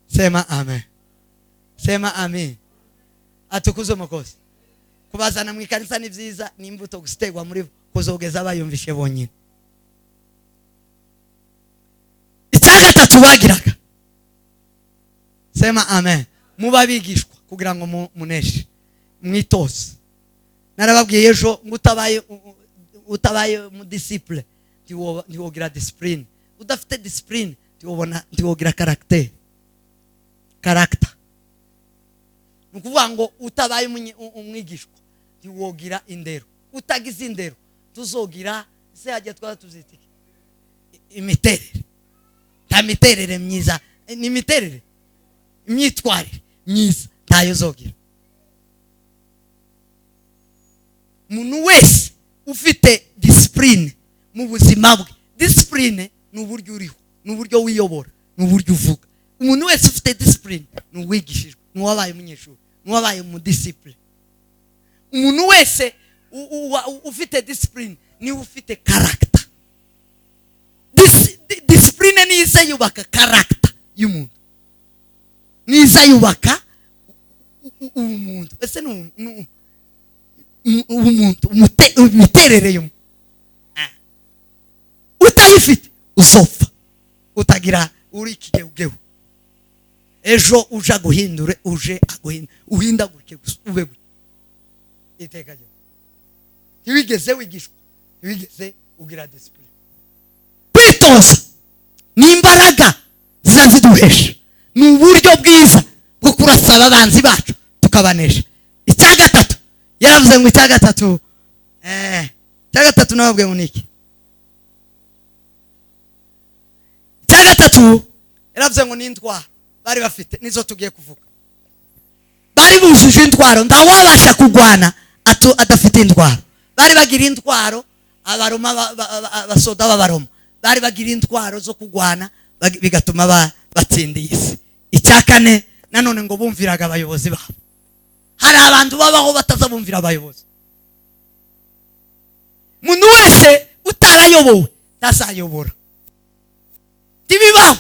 Sema amen. Sema amen. Atukuze umukozi. Kubazana mu ikanisa ni byiza, ni imbuto gusitegwa muri bo kuzogeza abayumvishe bonyine. Icyagatatu bagiraga, sema amen, muba bigishwa kugira ngo muneshe. mwitoze. Narababwiye ejo ngo utabaye mu discipline ntiwogira discipline. Udafite discipline ntiwogira character. Nukuvuga ngo utabaye umwigishwa ntiwogira indero. Utagize indero tuzogira se hajya tuzitike imiterere. Ta miterere myiza ni miterere imyitwarire myiza tayo zogira. Umuntu wese ufite discipline mu buzima bwe. Discipline ni uburyo uriho, ni uburyo wiyobora, ni uburyo uvuga. Umuntu wese ufite discipline ni uwigishijwe, ni wabaye umunyeshuri, ni wabaye mu discipline. Umuntu wese ufite discipline ni ufite character. Discipline ni iza yubaka character y'umuntu, ni iza yubaka umuntu. Ese ni umuntu imiterere y'umuntu. Utayifite uzopfa, utagira uri kigeugeho. Ejo uja guhindure uhindagurike ube gute iteka ryo. Ntiwigeze wigishwa, ntiwigeze ugira discipline. Kwitoza ni imbaraga ziduhesha, ni uburyo bwiza bwo kurasaba abanzi bacu tukabanesha. Icya gatatu yaravuze ngo icya gatatu nababwiye ngo niki? Icya gatatu yaravuze ngo ni intwaro bari bafite nizo tugiye kuvuga. Bari bujuje intwaro, ndawabasha kugwana adafite intwaro. Bari bagira intwaro, abaroma basoda b'abaroma bari bagira intwaro zo kugwana bigatuma batsindiye isi. Icya kane nanone ngo bumviraga abayobozi babo. Hari abantu babaho batazabumvira abayobozi. Umuntu wese utarayobowe ntazayobora. Tibibaho.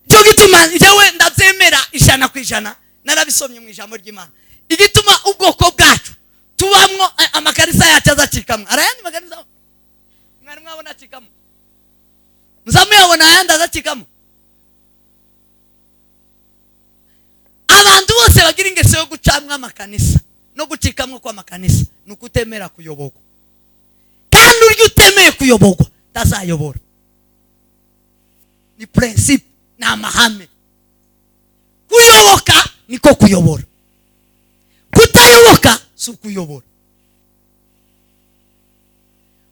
Cyo gituma njyewe ndabyemera 100%. Narabisomye mu ijambo ry'Imana. Igituma ubwoko bwacu tubamwo amakarisa yacu azacikamwe. Arayandi makarisa mwari mwabona acikamo. Muzamu yabona ayandi azacikamo. Abantu bose bagira ingeso yo gucamwa amakanisa no gucikamwe kwa makanisa nukutemera kuyobogwa. Kandi uryo utemeye kuyobogwa tazayobora. Ni principe na mahame. Kuyoboka niko kuyobora. Kutayoboka si kuyobora.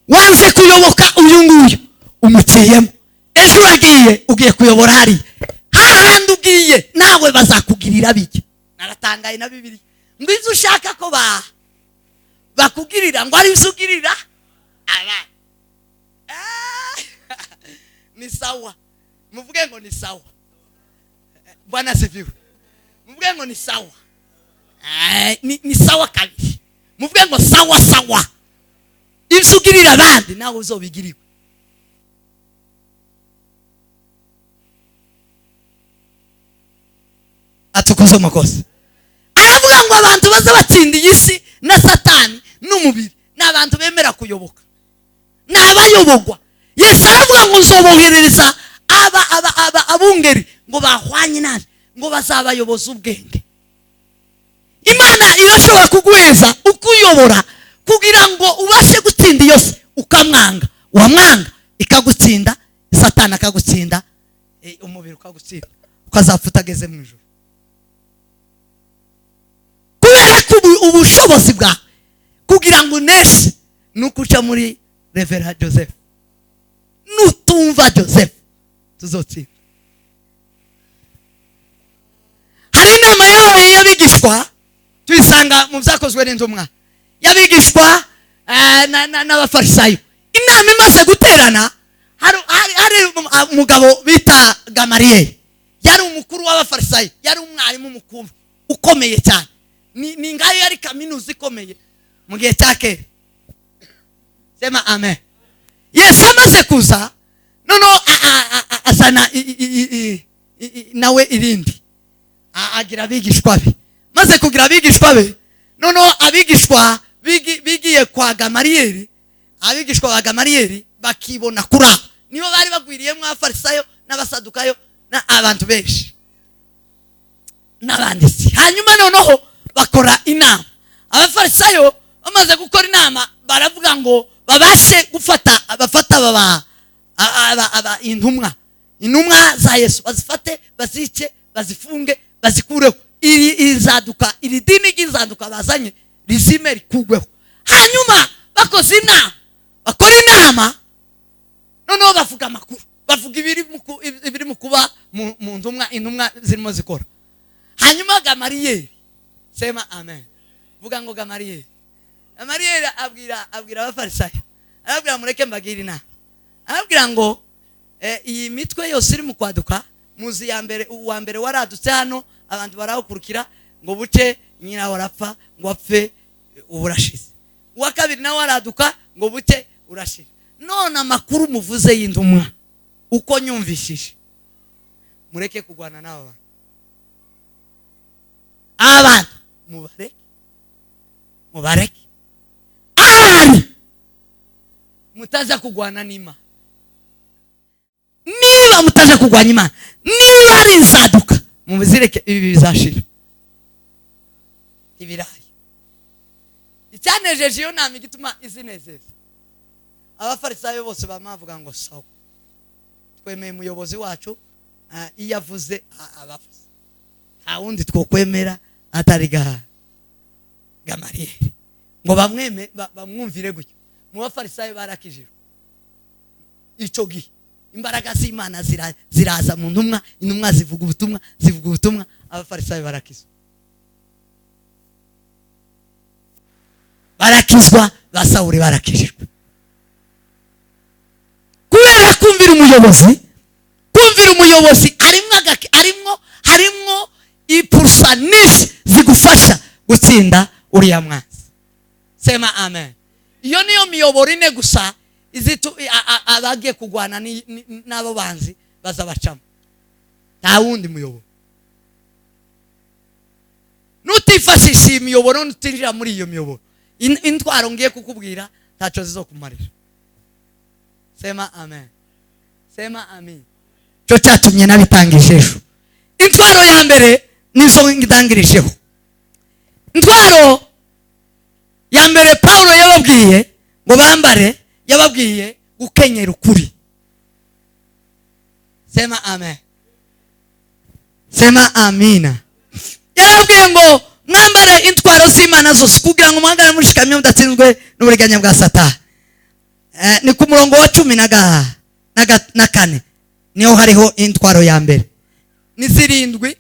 Wanze kuyoboka uyu nguyu umuciyemo. Ejo ugiye kuyobora hari. Hahandi ugiye nawe bazakugirira biki. Naratangaye na Bibiliya. Mbizo ushaka ko bakugirira ngo ari bisugirira. Ni sawa. Muvuge ngo ni sawa. Bwana sifiwe. Muvuge ngo ni sawa. Ni sawa kabiri. Muvuge ngo sawa. Ibisugirira abandi nawe uzobigiriwe. Atukoze amakosa. Aravuga ngo abantu baza batsindiye isi na Satani n'umubiri n'abantu bemera kuyoboka. N'abayobogwa. Yesu aravuga ngo nzoboherereza abungeri ngo bahwanye nabi ngo bazabayoboza ubwenge. Imana irashobora kuguheza ukuyobora kugira ngo ubashe gutsinda yose ukamwanga. Wamwanga ikagutsinda, Satani akagutsinda, umubiri ukagutsinda, ukazapfuta ageze mu ijuru. Kubera ko ubushobozi bwa kugira ngo uneshe nukuca muri Reverend Joseph. Nutumva Joseph tuzotsinda. Hari inama yawe y'abigishwa tuyisanga mu byakozwe n'intumwa. Y'abigishwa n'abafarisayo. Inama imaze guterana hari umugabo bita Gamariyeli. Yari umukuru w'abafarisayo, yari umwarimu mukuru ukomeye cyane. Ni ngayo yari kaminuza ikomeye mu gihe cyake. Sema amen. Yesu amaze kuza nono asana nawe irindi agira abigishwa be. Maze kugira abigishwa be nono abigishwa bigiye kwa Gamariyeli. Abigishwa ba Gamariyeli bakibona kura nibo bari bagwiriye mu Afarisayo n'abasadukayo na abantu benshi n'abanditsi. Hanyuma noneho bakora inama. Abafarisayo bamaze gukora inama baravuga ngo babashe gufata intumwa za Yesu bazifate, bazice, bazifunge, bazikureho. Iri dini ry'inzaduka bazanye rizime rikugweho. Hanyuma bakoze inama, bakora inama, noneho bavuga amakuru, bavuga ibiri mu kuba mu intumwa zirimo zikora. Hanyuma Gamariyeli, sema amen, vuga ngo Gamariyeli abwira abafarisayo, arabwira mureke mbagira inama, arabwira ngo iyi mitwe yose iri mu kwaduka, muzi uwa mbere waradutse hano, abantu barawukurikira ngo buce nyina warapfa, ngo apfe uburashize. Uwa kabiri nawe waraduka ngo buce urashira. None amakuru muvuze y'intumwa uko nyumvishije, mureke kugwana n'abo abantu, mubareke abantu mutaza kugwana n'Imana. Niba mutaza kugwanya Imana, niba ari inzaduka, mubizireke, ibi bizashira. Ibirayi icyanejeje iyo nama igituma izinezeza, abafarisayo bose bamavuga ngo sawa, twemeye umuyobozi wacu, iyo avuze abavuze, nta wundi twokwemera atari Gamariyeli, ngo bamwumvire gutyo. Mu bafarisayo barakijijwe icyo gihe, imbaraga z'Imana ziraza mu ntumwa, intumwa zivuga ubutumwa, abafarisayo barakizwa, ba Sawuli barakijijwe. Kubera kumvira umuyobozi harimo ipursanisi zigufasha gutsinda uriya mwanzi. Sema amen. Iyo niyo miyoboro ine gusa abagiye kugwana n'abo banzi bazabacamo, nta wundi muyoboro. Nutifashisha iyi miyoboro, nutinjira muri iyo miyoboro, intwaro ngiye kukubwira ntacyo zizokumarira. Sema amen, sema amen. Cyo cyatumye nabitangishejo. Intwaro ya mbere nizo ngidangirijeho. Intwaro ya mbere Paulo yababwiye ngo bambare, yababwiye gukenyera ukuri. Sema amen, sema amina. Yababwiye ngo mwambare intwaro z'Imana zose kugira ngo muhangane mushikamye mudatsinzwe n'uburiganya bwa Satani. Ni ku murongo wa 14 niho hariho intwaro ya mbere. Ni 7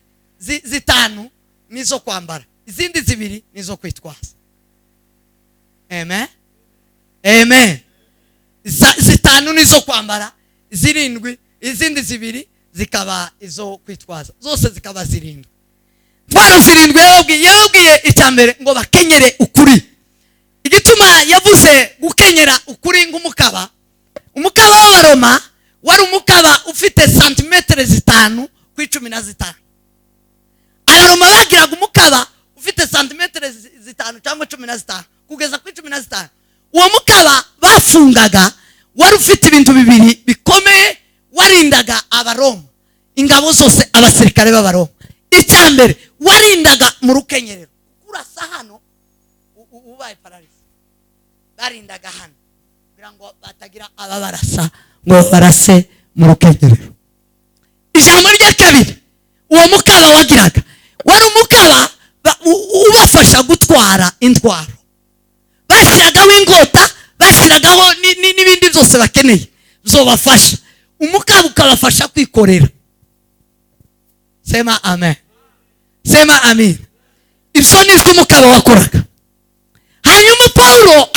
zitanu nizo kwambara, izindi 2 nizo kwitwaza. Amen, amen. 5 nizo kwambara, 7 izindi 2 zikaba izo kwitwaza, zose zikaba 7. Twaro 7 yabwiye icyambere ngo bakenyere ukuri. Igituma yavuze gukenyera ukuri ng'umukaba, umukaba w'Abaroma wari umukaba ufite santimetero 5 ku 15. Abaroma bagiraga umukaba ufite santimetero 5 cyangwa 15 kugeza ku 15. Uwo mukaba bafungaga wari ufite ibintu bibiri bikomeye, warindaga Abaroma, ingabo zose, abasirikare b'Abaroma. Icyambere warindaga mu rukenyerero, kurasa hano ubaye paralisi, barindaga hano kugira ngo batagira ababarasa ngo barase mu rukenyerero. Ijambo rya kabiri uwo mukaba wagiraga wari umukaba ubafasha gutwara intwaro, bashyiragaho ingota, bashyiragaho n'ibindi byose bakeneye bizobafasha. Umukaba ukabafasha kwikorera. Sema amen, sema amin. Ibyo ni byo umukaba wakoraga. Hanyuma Paulo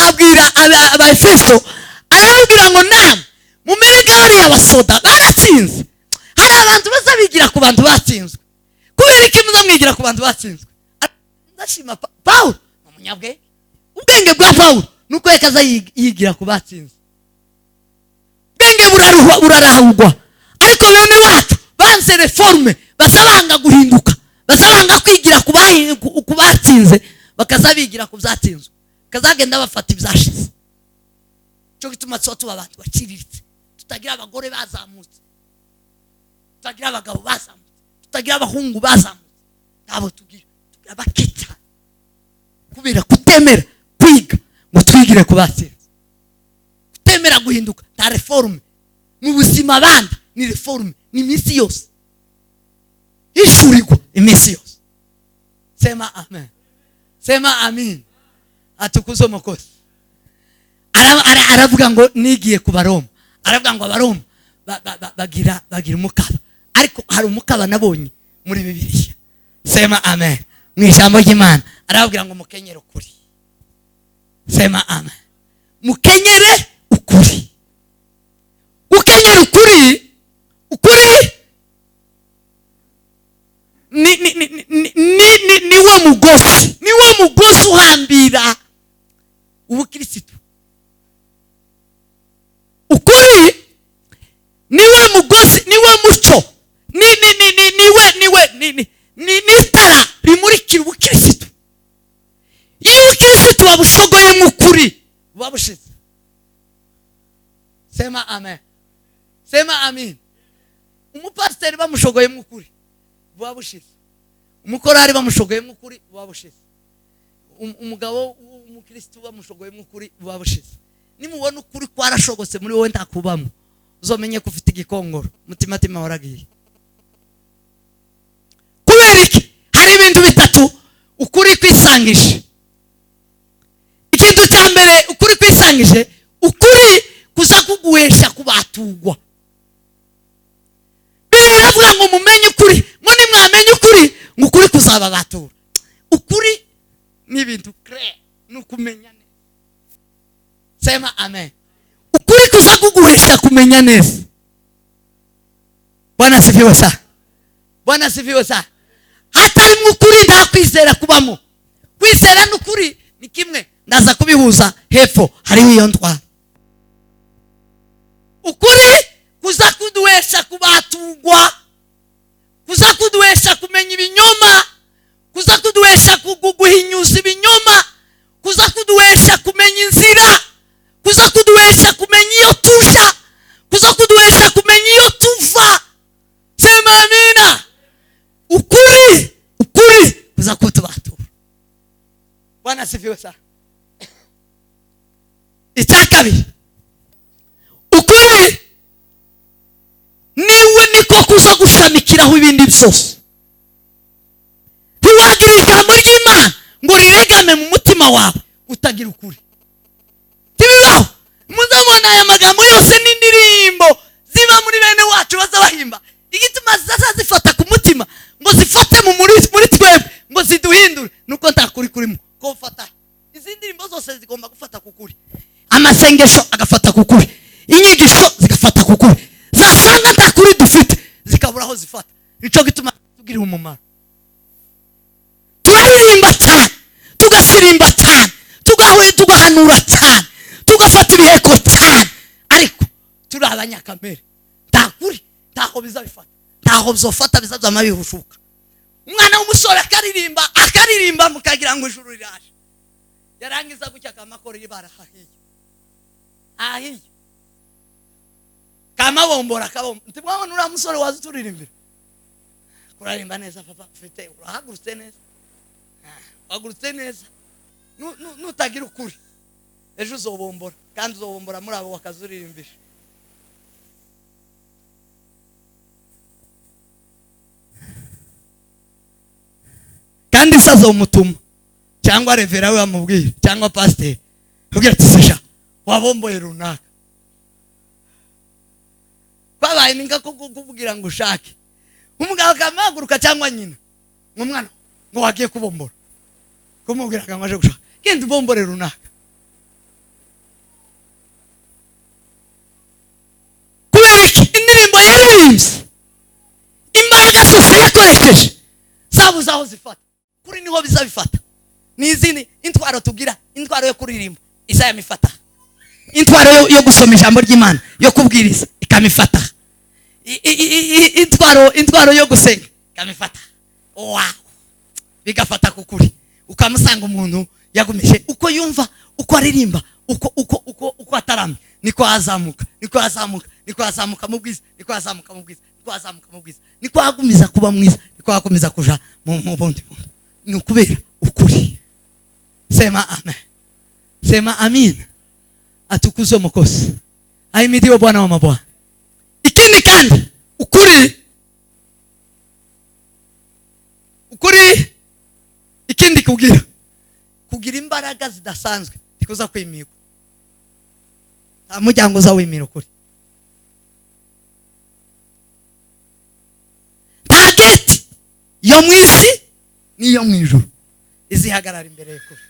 abwira Abaefeso, arababwira ngo namwe mumerega bariya basoda baratsinze. Hari abantu bazabigira ku bantu batsinzwe. Kubera iki muzamwigira ku bantu batsinzwe? Ndashima Paulo umunyabwenge. Ubwenge bwa Paulo nuko yakaza yigira ku batsinzwe. Ubwenge burarahugwa. Ariko bene wacu banze reforme, bazabanga guhinduka, bazabanga kwigira ku batsinze, bakazabigira ku byatsinzwe, kazagenda bafata ibyashize. Cyo gituma tuba abantu baciriritse, tutagira abagore bazamutse, tutagira abagabo bazamutse, tutagira abahungu bazamutse, abo tugira abakita kubera kutemera kwiga ngo twigire kubatsinze, kutemera guhinduka. Ta reforme mu buzima bandi ni reforme, ni misi yose ishurirwa imisi yose. Sema amen, sema amin. Atukuzo mukozi aravuga ngo nigiye ku Baroma, aravuga ngo Abaroma bagira umukaba, ariko hari umukaba nabonye muri Bibiliya. Sema amen. Mu ijambo ry'Imana aravuga ngo mukenyere ukuri. Sema amen. Mukenyere ukuri. Ukenyere ukuri, ukuri niwo mugozi uhambira ubukristo. Ukuri niwe mugozi, niwe muco, ni tara rimurikira ubukristo. Iyo ubukristo wabushogoye mu kuri wabushize. Sema amen, sema amin. Umupasiteri bamushogoye mu kuri wabushize, umukorari bamushogoye mu kuri wabushize, umugabo w'umukristo bamushogoye mu kuri wabushize. Nimubona ukuri kwarashogose muri wowe ntakubamo, uzomenye ko ufite igikongoro, mutima waragiye. Kubera iki? Hari ibintu bitatu ukuri kwisangije. Ikintu cya mbere ukuri kwisangije, ukuri kuza kuguhesha kubatugwa. Biravuga ngo mumenye ukuri, ngo nimwamenye ukuri, ngo ukuri kuzababatura. Ukuri ni ibintu clear, nukumenya neza. Sema amen. Ukuri kuza kuguhesha kumenya neza. Bwana sifiwe sana, Bwana sifiwe sana. Hatari mu kuri nta kwizera kubamo. Kwizera n'ukuri ni kimwe, ndaza kubihuza hepfo hari iyo ntwara. Ukuri kuza kuduhesha kubatugwa, kuza kuduhesha kumenya ibinyoma, kuza kuduhesha guhinyuza ibinyoma, kuza kuduhesha kumenya inzira, kuza kuduhesha kumenya iyo tuja, kuza kuduhesha kumenya iyo tuva. Sema amina. Ukuri kuza kutubatura. Bwana sifiwe sana. Itakabiri, ukuri niwe niko kuza gushamikiraho ibindi byose. Ntiwagira ijambo ry'Imana ngo riregame mu mutima wawe utagira ukuri. Tibibaho. Muzabona aya magambo yose n'indirimbo ziba muri bene wacu bazabahimba, igituma zifata ku mutima ngo zifate mu muri twebwe ngo ziduhindure, nuko ntakuri kurimo ko ufata. Izi ndirimbo zose zigomba gufata kukuri, amasengesho agafata kukuri, inyigisho zigafata kukuri. Zasanga ntakuri dufite zikaburaho zifata. Nico gituma tugirira umumaro. Turaririmba cyane, tugasirimba cyane, tugahanura cyane, tugafata ibiheko cyane, ariko turi abanyakamere. Ntakuri ntaho bizabifata, ntaho bizofata, bizazama bihushuka. Umwana w'umusore akaririmba mukagira ngo ijuru riraje, yarangiza gutya akamakoro y'ibara ahiye kamabombora kabombo. Ntibwabona uriya musore wazi turirimbira, kurarimba neza papa, ufite urahagurutse neza, wagurutse neza. Nutagira ukuri ejo uzobombora, kandi uzobombora muri abo wakazuririmbisha. Kandi sazo umutuma cyangwa revera we amubwira cyangwa pastor ubwira ati sesha wabomboye runaka, babaye ninga kuvugira ngo ushake umugabo kamaguruka cyangwa nyina umwana ngo wagiye kubombora, kumubwira ngo aje gushaka genda ubombore runaka. Kubera indirimbo yaririmbye, imbaraga zose yakoresheje zabuze aho zifata. Kuri niho bizabifata. N'izindi intwaro tugira, intwaro yo kuririmba Isaya mifata, intwaro yo gusoma ijambo ry'Imana, yo kubwiriza ikamifata, intwaro yo gusenga ikamifata. Wow, bigafata kukuri. Ukamusanga umuntu yagumije uko yumva, uko aririmba, uko ataramye, niko azamuka mu bwiza, niko agumiza kuba mwiza, niko agumiza kuja mu bundi buntu. ni ukubera ukuri. Sema amen. Sema amin. Atukuzwe Mwokozi. Ahimidiwe Bwana wa mabwana. Ikindi kandi ukuri ikindi kugira imbaraga zidasanzwe tikuza kwimikwa. Amujyango za wimira ukuri. Target yo mwisi niyo mwijuru izihagarara imbere y'ukuri.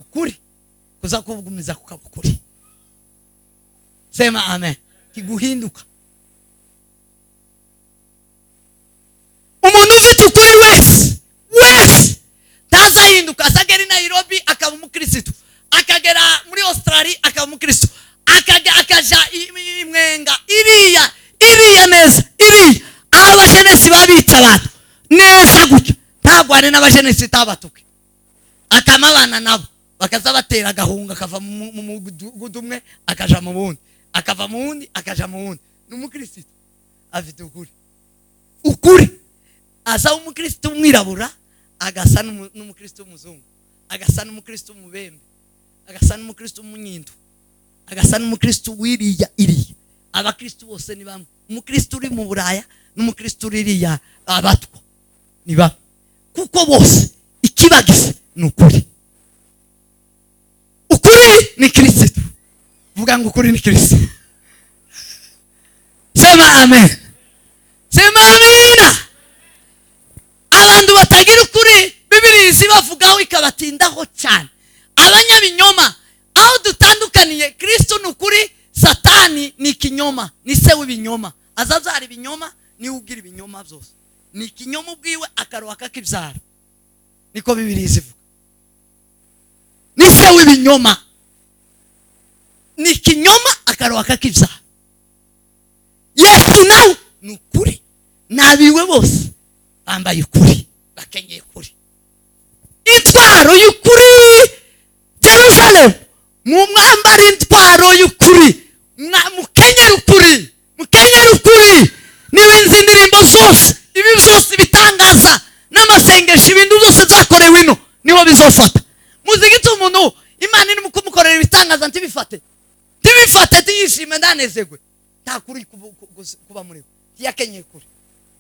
Ukuri kuza kuvugumiza kukabukuri. Sema amen. Kiguhinduka. Umuntu ufite ukuri wese tazahinduka. Asagera Nairobi akaba umukristo, akagera muri Australia akaba umukristo, akaja imwenga iriya neza iriya abajenesi babica abantu neza gutyo ntagwane n'abajenesi tabatuke akamabana nabo bakaza batera gahunga akava mu mugudu umwe akaja mu wundi, akava mu wundi akaja mu wundi. N'umukristo afite ukuri asa umukristo umwirabura agasa n'umukristo umuzungu, agasa n'umukristo umubembe, agasa n'umukristo umunyindo, agasa n'umukristo wiriya abakristo bose ni bamwe. Umukristo uri mu Buraya n'umukristo uriya abatwa ni bamwe, kuko bose ikibagize ni ukuri ni Kristo. Vuga ngo ukuri ni Kristo. Sema amen. Sema amina. Abantu batagira ukuri Bibiliya zibavugaho ikabatindaho cyane. Abanyabinyoma aho dutandukaniye, Kristo ni ukuri, Satani ni kinyoma, ni se w'ibinyoma. Azazara ibinyoma ni ugira ibinyoma byose. Ni kinyoma ubwiwe akaroha kakibyara. Niko Bibiliya zivuga. Ni se w'ibinyoma. Ni kinyoma akaroha kakibyara. Yesu nawe ni ukuri. Nabiwe bose bambaye ukuri, bakenyeye ukuri. Intwaro y'ukuri. Jerusalem mu mwambara intwaro y'ukuri, mukenyera ukuri, mukenyera ukuri. Niwe nzi indirimbo zose, ibi byose bitangaza n'amasengesho, ibintu byose zakorewe ino niho bizofata. Muzigita umuntu Imana iri kumukorera ibitangaza ntibifate tiyishime ndanezegwe, nta kuri kuba muri yakenyeye kuri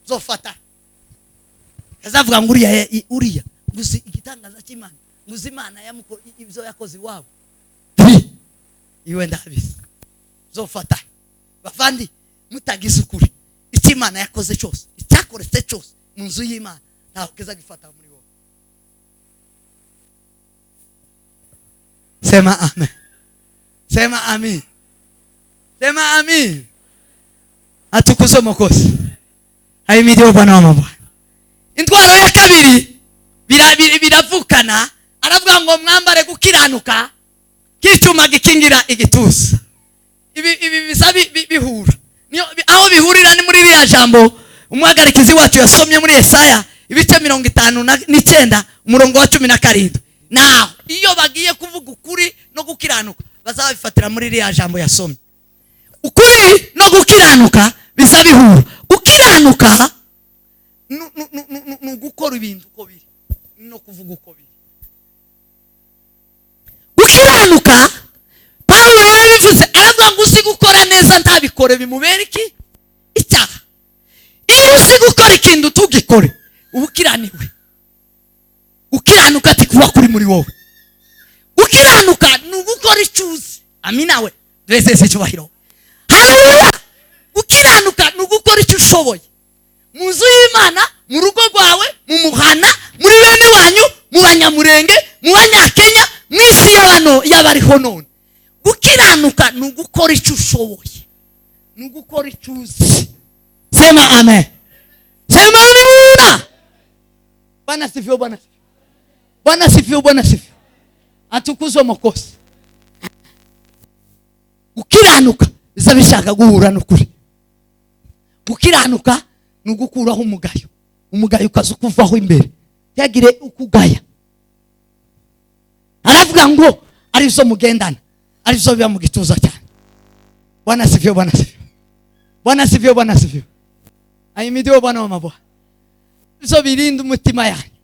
zofata. Azavuga ngo uriya gusi igitangaza cy'Imana, nguzi Imana yamukora ibyo yakoze iwabo iwe ndabizi zofata. Bavandi mutagize ukuri, icyo Imana yakoze cyose, icyakoretse cyose mu nzu y'Imana ntaho kiza gifata muri wowe. Sema amen. Sema amen. Sema amen. Atukuzwe Mwokozi. Ahimidiwe Bwana wa mabwana. Intwaro ya kabiri biravukana, aravuga ngo mwambare gukiranuka k'icyuma gikingira igituza. Ibi bisabi bihura. Niyo aho bihurira ni muri iriya jambo umwagarikizi wacu yasomye muri Yesaya ibice 59 umurongo wa 17. Naho iyo bagiye kuvuga ukuri no gukiranuka bazabifatira muri iriya jambo yasomye. Ukuri no gukiranuka bizabihura. Gukiranuka no gukora ibintu uko biri no kuvuga uko biri. Gukiranuka Paulo yabivuze, aravuga ngo uzi gukora neza ntabikore bimubera iki icyaha. Iyo uzi gukora ikintu tugikore ubukiraniwe. Gukiranuka ati kuba kuri muri wowe. Gukiranuka ni ugukora icyuzi. Amina we twese cyubahiro. Haleluya. Gukiranuka ni ugukora icyo ushoboye mu nzu y'Imana, mu rugo rwawe, mu muhana, muri bene wanyu, mu banyamurenge, mu banyakenya, mu isi y'abariho none. Gukiranuka ni ugukora icyo ushoboye, ni ugukora icyo uzi. Sema amen. Sema amina. Bwana sifiwe, Bwana sifiwe. Bwana sifiwe, Bwana sifiwe. Atukuzwe Mwokozi. Gukiranuka bizabishaka guhura n'ukuri. Gukiranuka ni ugukuraho umugayo. Umugayo ukaza kuvaho imbere. Yagire ukugaya. Aravuga ngo arizo mugendana, arizo biba mu gituza cyane. Bwana sifiwe, Bwana sifiwe. Bwana sifiwe, Bwana sifiwe. Ahimidiwe Bwana wa mabwana. Izo birinda umutima yanyu.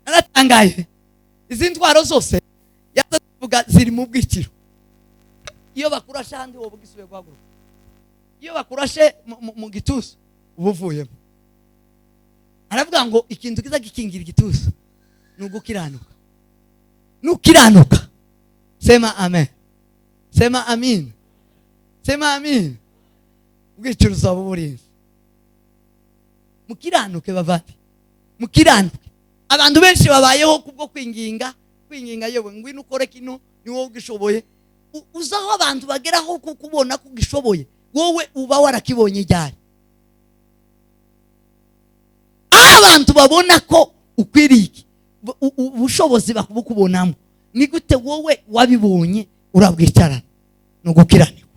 naratangaye izi ntwaro zose yavuga ziri mu bwikiro. Iyo bakurashe handi wowe bugisubiye guhaguruka, iyo bakurashe mu gituza ubuvuyemo. Aravuga ngo ikintu kiza gikingira igituza nugukiranuka. Nukiranuka. Sema amen. Sema amin. Sema amin. Ubwikiro uzaba uburinzi. Mukiranuke bavati. Mukiranuke. Abantu benshi babayeho kubwo kwinginga yewe ngwino ukore kino ni wowe ugishoboye. Uzaho abantu bageraho kukubona kugishoboye, wowe uba warakibonye ryari. Abantu babona ko ukwiriye ubushobozi bakubonamo, ni gute wowe wabibonye urabwicarana no gukiranirwa.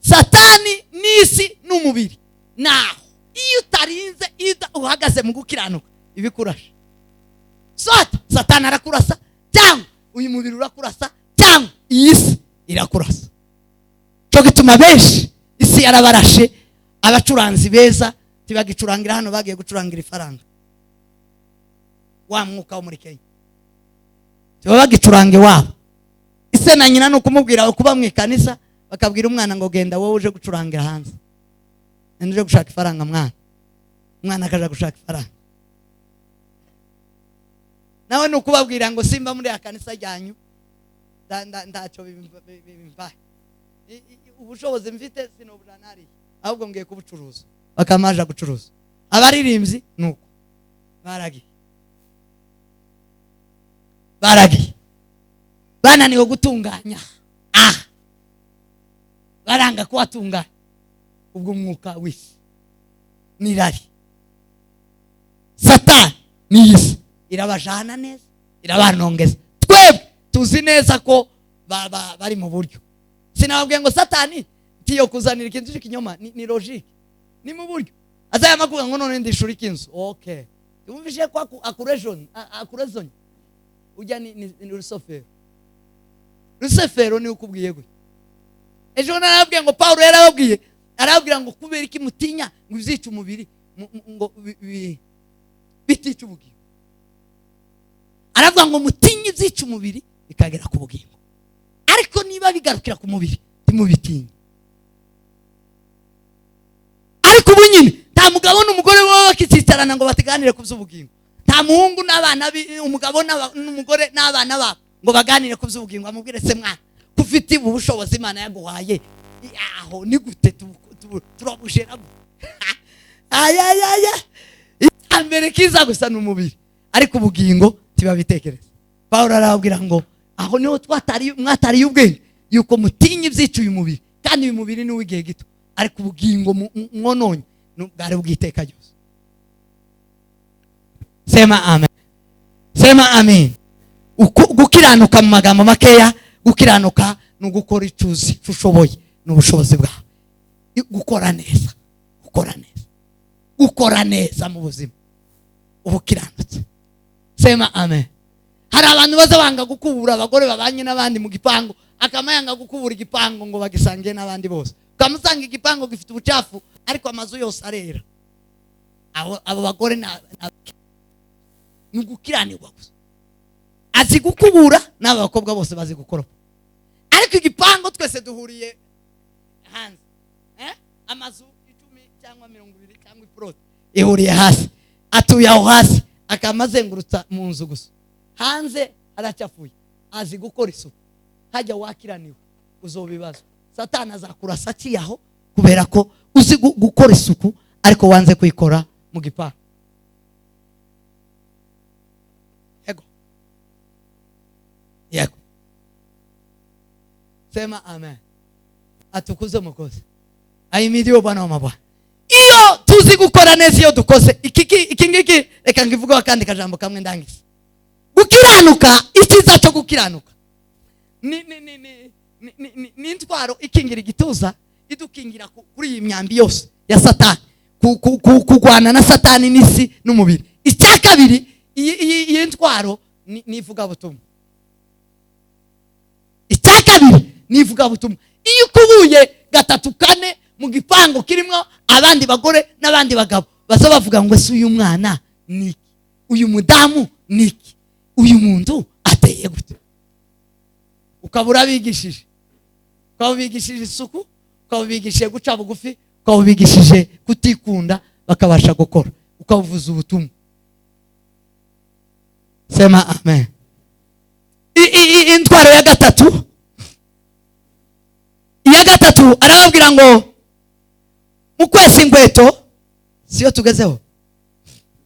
Satani n'isi n'umubiri naho iyo utarinze uhagaze mu gukiranuka ibikurasha. Satani arakurasa cyangwa uyu mubiri urakurasa cyangwa iyi si irakurasa. Cyo gituma benshi isi yarabarashe, abacuranzi beza tibagicurangira hano bagiye gucurangira ifaranga. Wa mwuka wo muri Kenya tiba bagicurange wabo. Ise na nyina no kumubwira kuba mu ikanisa bakabwira umwana ngo genda wowe uje gucurangira hanze, uje gushaka ifaranga. Mwana akaja gushaka ifaranga. Nawe no kubabwira ngo simba muri akanisa ryanyu ndacho bimva ubushobozi mfite sinobura nari ahubwo ngiye kubucuruza. Bakamaja gucuruza. Abaririmbyi nuko baragi bananiwe gutunganya, baranga kuwatunganya. Ubwo umwuka w'isi nirari Satani n'isi irabajana neza, irabanongeza. Twebwe tuzi neza ko bari mu buryo. Sinababwiye ngo Satani tiyo kuzanira ikintu cy'ikinyoma ni logique, ni mu buryo. Azaya makuga ngo none ndishura ikinzu. Okay, umvishe ko akurezonye ujya ni Lucifero ni ukubwiye gwe. Ejo narabwiye ngo Paulo yarababwiye, arabwira ngo kubera iki mutinya ngo izica umubiri ngo bitica ubugingo. Aravuga ngo mutinye izica umubiri bikagera ku bugingo, ariko niba bigarukira ku mubiri timubitinye. Ariko ubu nyine nta mugabo n'umugore wowe bakicicarana ngo batiganire ku by'ubugingo. Nta muhungu n'abana umugabo n'umugore n'abana babo ngo baganire ku by'ubugingo. Amubwire se mwana kufite ubushobozi Imana yaguhaye aho ni gute turabushera. Ambere kiza gusa n'umubiri, ariko ubugingo tibabitekereza. Paulo arabwira ngo aho niho mwatari ubwenge yuko mutinye ibyica uyu mubiri, kandi uyu mubiri ni w'igihe gito, ariko ubugingo mwononye bwari bwiteka ryose. Sema amen. Sema amen. Gukiranuka mu magambo makeya, gukiranuka no gukora icuzi ushoboye n'ubushobozi bwawe. Gukora neza mu buzima ubukiranutse. Sema amen. Hari abantu baza banga gukubura abagore babanye n'abandi mu gipango, akamayanga gukubura igipango ngo bagisangiye n'abandi bose. Kamusanga igipango gifite ubucafu ariko amazu yose arera. Abo bagore nugukiranirwa gusa. Azi gukubura n'abakobwa bose bazi gukoropa, ariko igipango twese duhuriye hanze. Amazu 10 cyangwa 20 cyangwa iprot ihuriye hasi, atuye aho hasi akamazengurutsa mu nzu gusa, hanze aracafuye. Azi gukora isuku. Hajya wakiraniwe uzobibazwa. Satani azakurasa kiyaho kubera ko uzi gukora isuku ariko wanze kuyikora mu gipango. Yego. Sema amen. Atukuze mukozi. Ayimidiyo Bwana wa mabwana. Iyo tuzi gukora neza, iyo dukoze iki ngiki, reka ngivuga akandi kajambo kamwe ndangise. Gukiranuka, icyiza cyo gukiranuka ni ntwaro ikingira igituza, idukingira kuri iyi myambi yose ya Satani, kugwana na Satani n'isi n'umubiri. Icya kabiri, iyi ntwaro nivuga butumwa. Icya kabiri nivuga butumwa. Iyo kubuye 3-4 mu gipangu kirimo abandi bagore n'abandi bagabo baza bavuga ngo ese uyu mwana niki, uyu mudamu niki, uyu muntu ateye gute. Ukabura bigishije, ukabigishije isuku, ukabigishije guca bugufi, ukabigishije kutikunda, bakabasha gukora, ukavuza ubutumwa. Sema amen. Intwaro ya gatatu, iya gatatu arababwira ngo mukwesa ingweto, siyo tugezeho,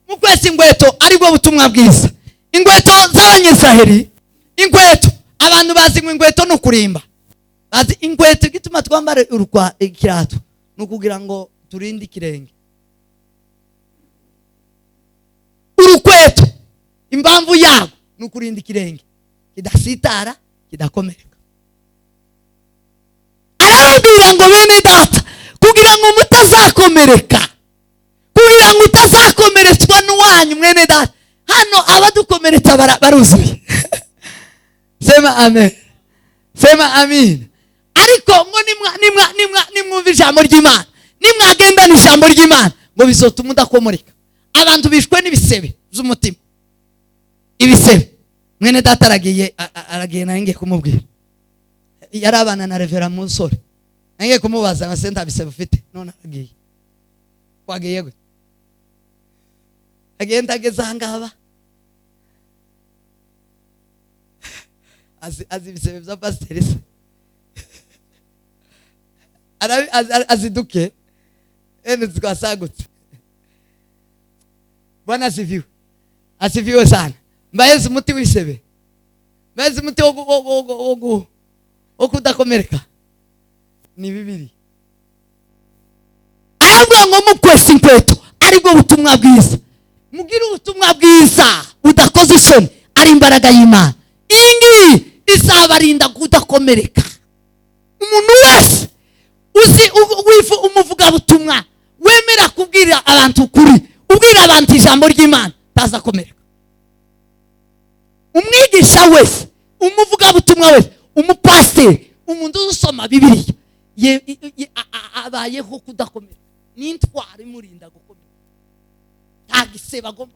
mukwesa ingweto aribwo butumwa bwiza. Ingweto z'Abanyisiraheli, ingweto abantu bazi ngo ingweto no kurimba, bazi ingweto gituma twambare urukwa ikirato no kugira ngo turinde ikirenge. Urukweto impamvu yago no kurinda ikirenge kidasitara kidakomereka. Arababwira ngo bene data, kugira ngo mutazakomereka, kugira ngo utazakomeretswa n'uwanyu mwene data, hano abadukomeretsa baruzuye. Sema amen, sema amin. Ariko ngo nimwumva ijambo ry'Imana, nimwagenda n'ijambo ry'Imana, ngo bizotuma udakomoreka. Abantu bishwe n'ibisebe z'umutima, ibisebe. Mwene data aragiye nange kumubwira, yarabana na Revera Musore, nange kumubaza ngo senta bisebe ufite, none aragiye kwagiye gute, agenda ageza ngaba azi bisebe bya pasiteri se aziduke ene twasagutse. Bwana asifiwe, asifiwe sana. Mbaezi muti wisebe, mbaezi muti okudakomereka ni bibiri. Aravuga ngo mukwesa inkweto aribwo butumwa bwiza, mugira ubutumwa bwiza udakoze isoni, ari imbaraga y'Imana. Ingi izabarinda kudakomereka. Umuntu wese uzi wifu umuvuga butumwa, wemera kubwira abantu ukuri, ubwira abantu ijambo ry'Imana, tazakomereka. Umwigisha wese, umuvuga butumwa wese, umupasiteri, umuntu usoma Bibiliya, abayeho kudakomereka. N'intwaro imurinda gukomereka. Nta gisebe agomba,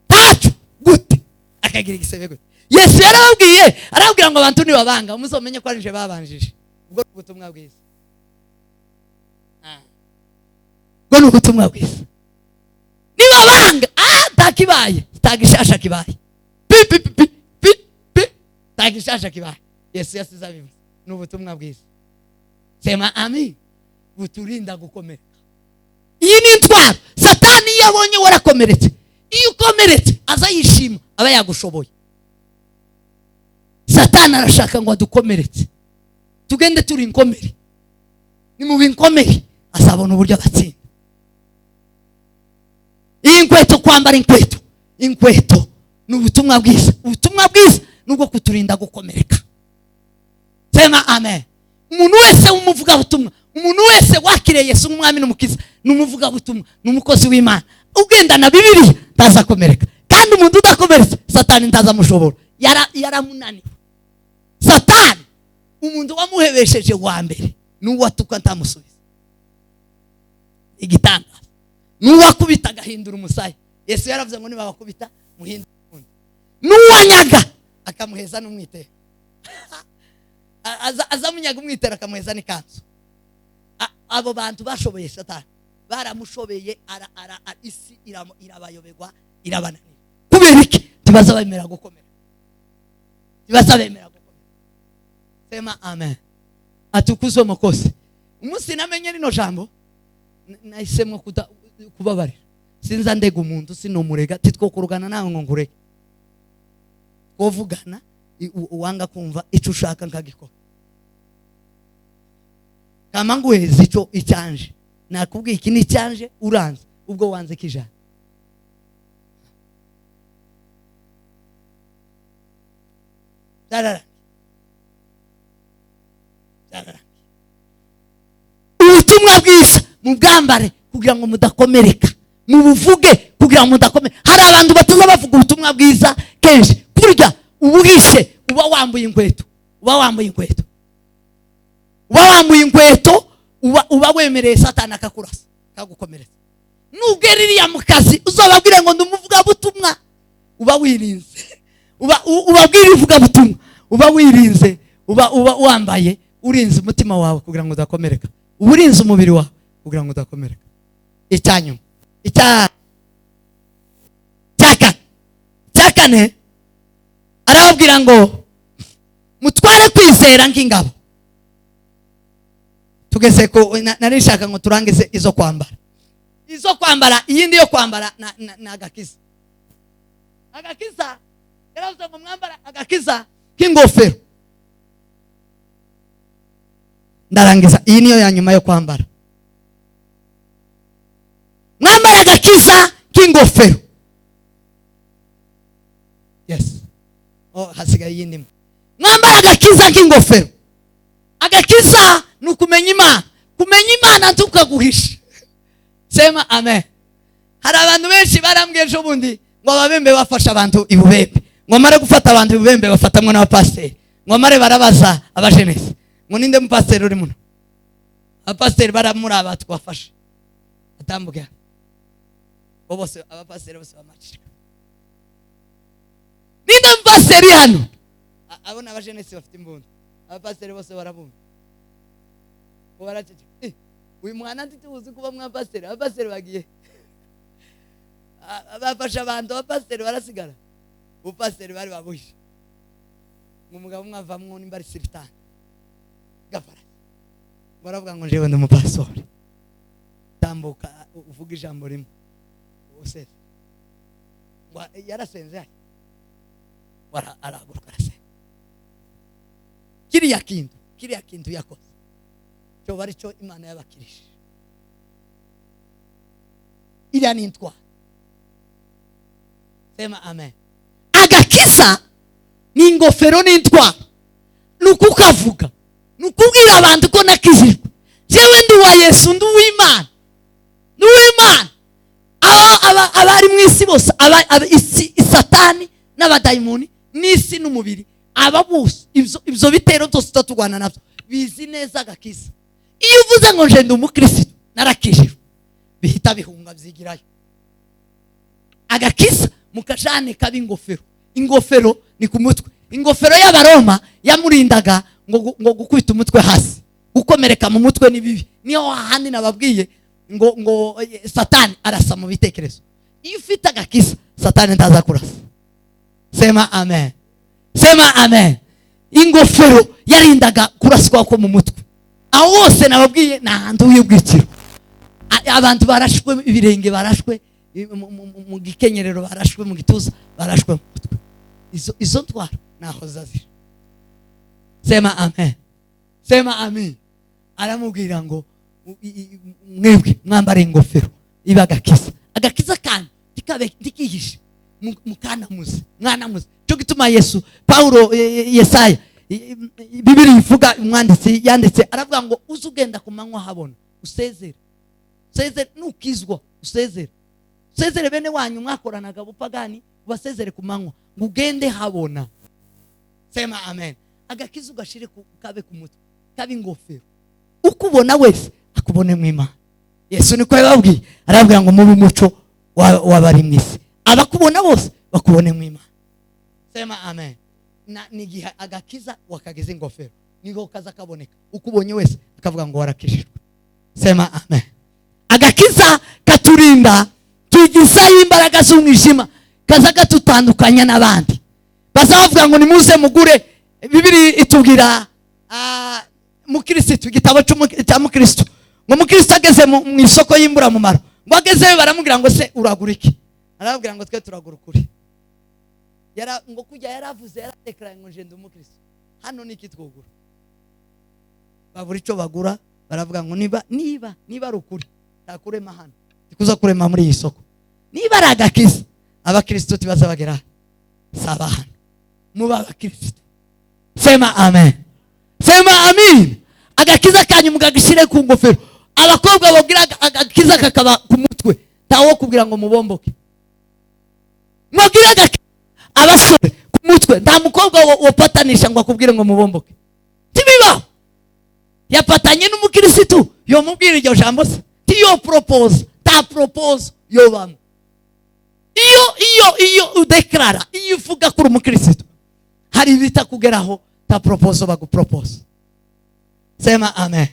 ntacyo gute akagira igisebe gute. Yesu arababwira ngo abantu nibabanga muzomenye ko arinje babanjije. Ubwo ubutumwa bwiza, ubwo ni ubutumwa bwiza. Nibabanga takibaye, tagishasha kibaye, tagishasha kibaye. Yesu yasizabivuze, ni ubutumwa bwiza. Sema amen. Buturinda gukomereka. Iyi ni intwaro. Satani yabonye warakomeretse, iyo ukomeretse azayishima, aba yagushoboye. Satani arashaka ngo adukomeretse, tugende turi inkomere. Ni mu binkomere azabona uburyo abatsinda. Iyi inkweto, kwambara inkweto, inkweto ni ubutumwa bwiza. Ubutumwa bwiza nubwo kuturinda gukomereka. Sema amen. Umuntu wese umuvuga butumwa, umuntu wese wakiriye Yesu nk'umwami n'umukiza, n'umuvuga butumwa, n'umukozi w'Imana, ugenda na Bibiliya, tazakomereka. Kandi umuntu udakomeretse Satani ntazamushobora, yaramunaniwe. Satani umuntu wamuhebesheje wa mbere n'uwatuka ntamusubiza. Igitangaza n'uwakubita agahindura umusaya. Yesu yaravuze ngo nibabakubita muhindura undi, n'uwanyaga akamuheza n'umwitero. Azamunyaga umwitero akamuheza n'ikanzu. Abo bantu bashoboye Satani, baramushobeye, isi irabayoberwa, irabananira. Kubera iki? Tibaza bemera gukomera, tibaza bemera gukomera. Sema amen. Atukuzwe mukose. Umunsi namenye rino jambo, nahisemo kubabarira. Sinza ndega umuntu, sinomurega, titwokurugana nawe ngo ngureke. Kovugana uwanga kumva icyo ushaka nkagikora. Kama nguheze icyo icyanje, nakubwiye iki ni cyanje uranze, ubwo wanze kijana. Ubutumwa bwiza mubwambare kugira ngo mudakomereka, mubuvuge kugira ngo mudakomereka. Hari abantu bataza bavuga ubutumwa bwiza kenshi, kurya ubuhishe, uba wambuye inkweto, uba wambuye inkweto, uba wambuye inkweto uba wemereye Satani akakurasa akagukomeretsa. Nugera iriya mu kazi uzababwire ngo ndumuvuga butumwa, uba wirinze. Ubabwira ivuga butumwa, uba wirinze, uba wambaye urinze umutima wawe kugira ngo udakomereka, urinze umubiri wawe kugira ngo udakomereka. Icyanyu cyakane arababwira ngo mutware kwizera nk'ingabo. Tugeze ko narishaka ngo turangize izo kwambara iyindi yo kwambara na agakiza. Agakiza yaravuze ngo mwambara agakiza k'ingofero. Ndarangiza, iyi niyo ya nyuma yo kwambara. Mwambara agakiza k'ingofero. Yes. Hasigaye yindi. Mwambara agakiza k'ingofero. Agakiza nukumenya Imana. Kumenya Imana tukaguhisha. Sema amen. Hari abantu benshi barambwiye ejo bundi ngo ababembe bafasha abantu ibubembe. Ngo mare gufata abantu ibubembe bafatamwe n'abapasiteri. Ngo mare barabaza abajenesi. Ngo ninde mupasiteri uri muno? Abapasiteri baramura abatwafasha. Atambuka. Bose abapasiteri bose bamacika. Ninde mupasiteri hano? Abona abajenesi bafite imbunda. Abapasiteri bose barabumva. Ngo baracece. Uyu mwana ntituzi kuba mwapasiteri. Abapasiteri bagiye. Abafasha abantu abapasiteri barasigara. Ubupasiteri bari babuhishe. Umugabo mwavamwo nimba ari sibitani. Gafara. Baravuga ngo jewe ndumupastori. Tambuka uvuga ijambo rimwe. Ose. Yarasenze. Araguruka arasenga. Kiriya kintu yakoze. Cyo bari cyo Imana yabakirisha. Iriya ni intwaro. Sema amen. Agakiza ni ingofero n'intwaro. Nukukavuga. Nukubwira abantu ko nakijijwe. Jewe ndi wa Yesu, ndi w'Imana. Ndi w'Imana. Abari mu isi bose, Satani n'abadayimoni n'isi n'umubiri, aba bose ibyo bitero byose tutugwana nabyo bizi neza agakiza. Iyo uvuze ngo nje ndi umukristo narakijijwe, bihita bihunga byigirayo. Agakiza mukajane kabi ingofero. Ingofero ni ku mutwe. Ingofero y'Abaroma yamurindaga ngo gukubita umutwe hasi, gukomereka mu mutwe ni bibi. Niyo hahandi nababwiye ngo Satani arasa mu bitekerezo. Iyo ufite agakiza Satani ndaza kurasa. Sema amen. Sema amen. Ingofero yarindaga kuraswa ko mu mutwe. Aho hose nababwiye nahantu y'ubwikiro. Abantu barashwe ibirenge, barashwe mu gikenyerero, barashwe mu gituza, barashwe mu mutwe. Izo ntwaro naho zazira. Sema amen. Sema amen. Aramubwira ngo mwebwe mwambare ingofero iba agakiza. Agakiza kandi ndikihishe mukanamuze, mwanamuze. Cyo gituma Yesu, Paulo, Yesaya, Bibiri ivuga, umwanditsi yanditse aravuga ngo uzugenda ku manywa habona usezere. Usezere nukizwa, usezere. Usezere bene wanyu mwakoranaga bupagani, ubasezere ku manywa ngo ugende habona. Sema amen. Agakiza ugashire kabe ku mutwe, kabe ingofero. Ukubona wese akubone mu Imana. Yesu niko yababwiye, arabwira ngo mubi muco wabari mwisi, abakubona bose bakubone mu Imana. Sema amen. Nigihe agakiza wakageze ingofero, niho kaza kaboneka. Ukubonye wese akavuga ngo warakishijwe. Sema amen. Agakiza katurinda tugiza imbaraga z'umwijima, kaza gatutandukanya n'abandi. Bazavuga ngo nimuze mugure. Bibiri itubwira mukristo, igitabo cya mukristo, ngo mukristo ageze mu isoko y'imbura mumaro, ngo ageze baramubwira ngo se uragura iki? Arababwira ngo twe turagura ukuri. Ngo kujya yaravuze, yaratekanye ngo nje ndi umukristo, hano niki twogura? Babura icyo bagura, baravuga ngo niba ari ukuri takurema hano, ikuza kurema muri iyi soko. Niba ari agakiza, abakristo tibaza bagera saba hano, muba abakristo. Sema amen. Sema amin. Agakiza kanyu mugagishire ku ngofero. Abakobwa bogira agakiza kakaba ku mutwe, tawo kubwira ngo mubomboke. Mugira abasore ku mutwe, nta mukobwa wopatanisha ngo akubwire ngo mubomboke. Tibiba yapatanye n'umukirisitu yo mubwira iryo jambo se tiyo propose ta propose yo bamwe iyo udeklara iyo uvuga kuri umukristo hari bita kugeraho ta propose bagupropose. Sema amen.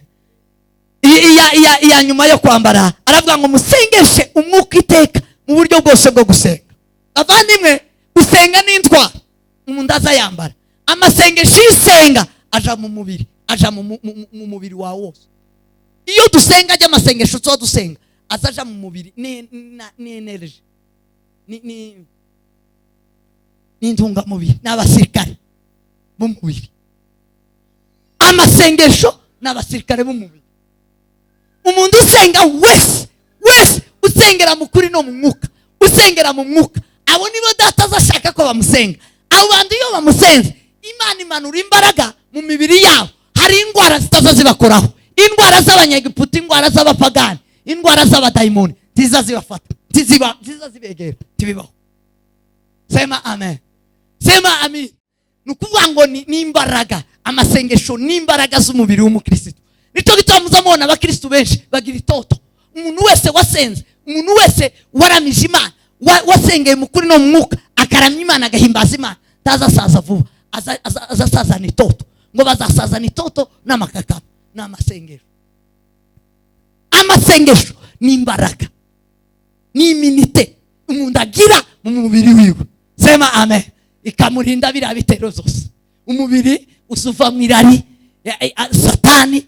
iya nyuma yo kwambara aravuga ngo musengeshe umwuka iteka mu buryo bwose bwo gusenga. Abandimwe gusenga n'intwaro umuntu azayambara. Amasengesho isenga aja mu mubiri, aja mu mubiri wawe wose. Iyo dusenga ajya amasengesho cyo dusenga azaja mu mubiri ni energy ni intunga mubiri n'abasirikare b'umubiri. Amasengesho n'abasirikare b'umubiri. Umuntu usenga wese usengera mu kuri no mu mwuka, usengera mu mwuka, abo nibo data azashaka ko bamusenga. Abo bantu iyo bamusenze Imana imanura imbaraga mu mibiri yabo. Hari indwara zitaza zibakoraho, indwara z'abanyegiputa, indwara z'abapagani, indwara z'abadayimoni ziza zibafata, ziza zibegera, tibibaho. Sema amen. Sema amen. Nukuvuga ngo ni imbaraga. Amasengesho ni imbaraga z'umubiri w'umukristo. Nico gituma muzamubona abakristo benshi bagira itoto. Umuntu wese wasenze, umuntu wese waramije Imana, wasengeye mu kuri no mu mwuka, akaramya Imana, agahimbaza Imana, tazasaza vuba, azasazana itoto. Ngo bazasazana itoto n'amakakama n'amasengesho. Amasengesho ni imbaraga, ni iminite umuntu agira mu mubiri wiwe. Sema amen. Ikamurinda bira bitero zose. Umubiri usuva mwirari satani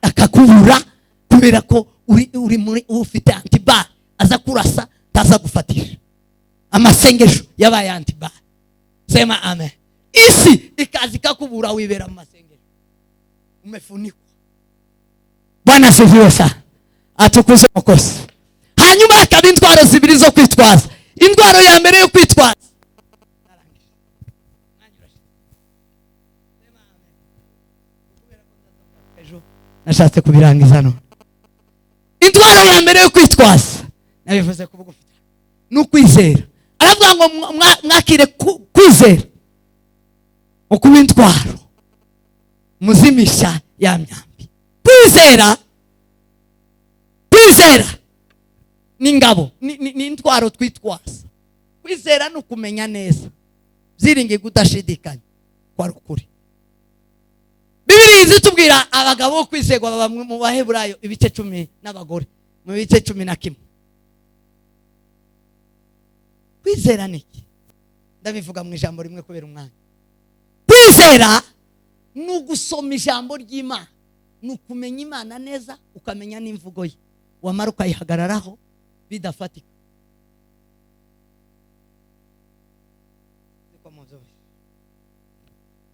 akakubura kubera ko uri muri ufite antibar aza kurasa taza gufatisha. Amasengesho yabaye antibar. Sema amen. Isi ikazi kakubura wibera mu masengesho, umefunikwa. Bwana asifiwe sana, atukuze mukozi. Hanyuma akaba intwaro zibiri zo kwitwaza. Indwaro ya mbere yo kwitwaza nashatse kubirangiza none. Indwara ya mbere yo kwitwaza nabivuze kubugufita n'ukwizera. Aravuga ngo mwakire kwizera ukuba intwaro muzimisha ya myambi. Kwizera ni ngabo, ni intwaro twitwaza. Kwizera no kumenya neza ziringe kudashidikanya kwa rukuri. Bibiri zitubwira abagabo kwizegwa baba mu Baheburayo ibice 10 n'abagore mu bice 11. Kwizera niki? Ndabivuga mu ijambo rimwe kubera umwanya. Kwizera ni ugusoma ijambo ry'Imana, ni ukumenya Imana neza, ukamenya n'imvugo ye, wamara ukayihagararaho bidafatika.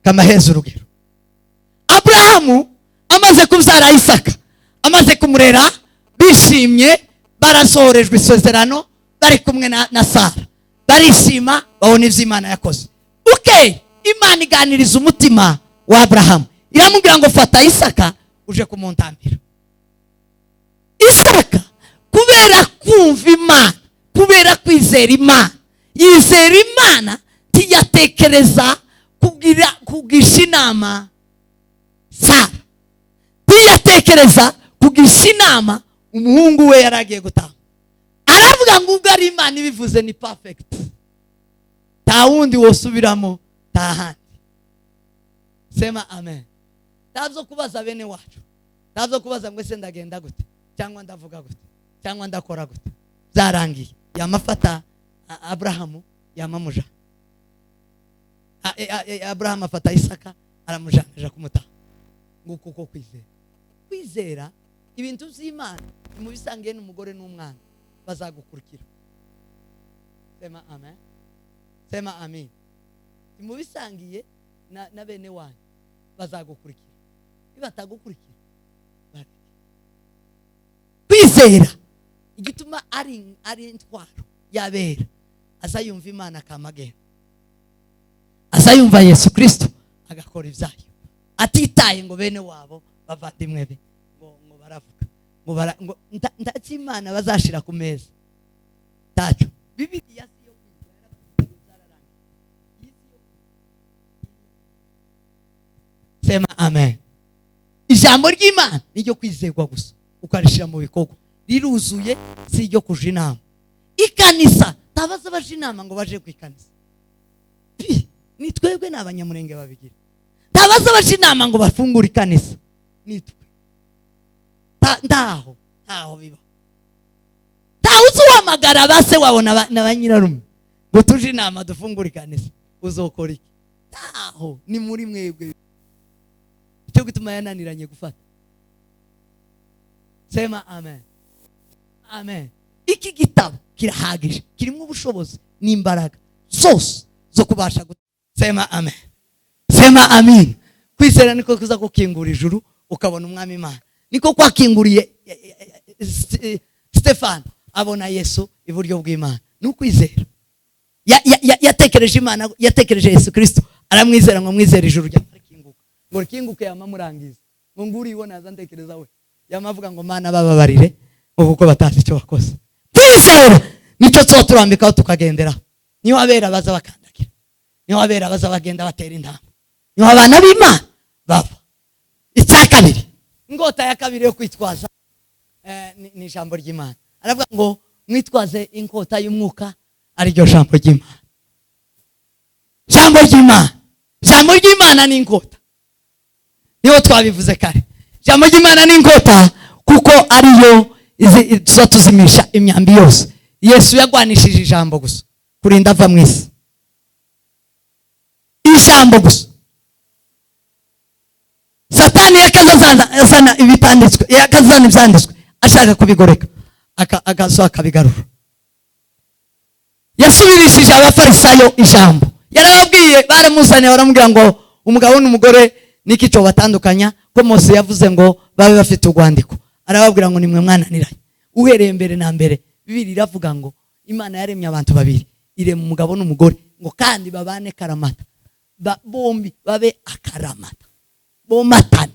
Kama heza urugero, Abrahamu amaze kubyara Isaka, amaze kumurera, bishimye, barasohorejwe isezerano, bari kumwe na Sara, barishima, babona ivyo Imana yakoze. Imana iganiriza umutima wa Abrahamu, iramubwira ngo fata Isaka uje kumuntambira. Isaka kubera kumva Imana, kubera kwizera Imana, yizera Imana, tiyatekereza kugisha inama Sara, tiyatekereza kugisha inama umuhungu we yaragiye gutaha. Aravuga ngo ubwo ari Imana ibivuze ni perfect, ta wundi wosubiramo tahandi. Sema amen. Tazo kubaza bene wacu, tazo kubaza ngo ese ndagenda gute, cyangwa ndavuga gute, cyangwa ndakora gute. Zarangiye yamafata Abrahamu yamamuja. Abrahamu afata Isaka aramujana kumutaha. Nguko ko kwizera ibintu by'Imana mu bisangiye n'umugore n'umwana bazagukurikira. Sema amen. Sema amen. Mu bisangiye na bene wanyu bazagukurikira. Ibatagukurikira kwizera igituma ari intwaro yabera. Azayumva Imana kamagera, azayumva Yesu Kristo agakora ibyayo, atitaye ngo bene wabo bavandimwe be ngo baravuga ngo ndaki Imana bazashira ku meza tacu. Bibiliya siyo kwizera zararangiye. Sema amen. ijambo ry'Imana niryo kwizerwa gusa ukarishira mu bikorwa, riruzuye si iryo kuja inama. Ikanisa tabaza baje inama ngo baje ku ikanisa, ni twebwe n'abanyamurenge babigira. Tabaza baje inama ngo bafungure ikanisa, ni twe. Ndaho biba. Tawuzi wamagara base wabona n'abanyirarume ngo tuje inama dufungure ikanisa, uzokora iki? Taho ni muri mwebwe. Icyo gituma yananiranye gufata. Sema amen. Amen. Iki gitabo kirahagije, kirimo ubushobozi n'imbaraga zose zo kubasha sema amen. Sema amin. Kwizera niko kuza gukingura ijuru ukabona umwami Imana. Niko kwakinguriye Stefano abona Yesu iburyo bw'Imana. Nukwizera. Yatekereje Imana, yatekereje Yesu Kristo, aramwizera ngo mwizera ijuru ryakinguka. Ngo rikinguke yamamurangiza. Ngo nguri ibona azantekereza we. Yamavuga ngo Mana bababarire kuko batazi icyo bakoze. Kwizera nicyo tsoturambikaho tukagendera. Niyo abera baza bakandagira. Niyo abera baza bagenda batera intambwe. Niyo abana b'Imana bava. Icyakabiri, ingota ya kabiri yo kwitwaza ni ijambo ry'Imana. Aravuga ngo mwitwaze inkota y'umwuka, ari ryo jambo ry'Imana. Jambo ry'Imana. Jambo ry'Imana ni inkota. Niyo twabivuze kare. Jambo ry'Imana ni inkota kuko ariyo tuzimisha imyambi yose. Yesu yagwanishije ijambo gusa kurinda ava mu isi. Ijambo gusa. Satani yakazana ibitanditswe, yakazana ibyanditswe ashaka kubigoreka, akabigarura. Yasubirishije abafarisayo ijambo. Yarababwiye, baramuzaniye baramubwira ngo umugabo n'umugore niki cyo batandukanya, ko Mose yavuze ngo babe bafite urwandiko. Arababwira ngo nimwe mwananiranye. Uhereye mbere na mbere Bibiliya iravuga ngo Imana yaremye abantu babiri, irema umugabo n'umugore, ngo kandi babane karamata, bombi babe akaramata, bomatane.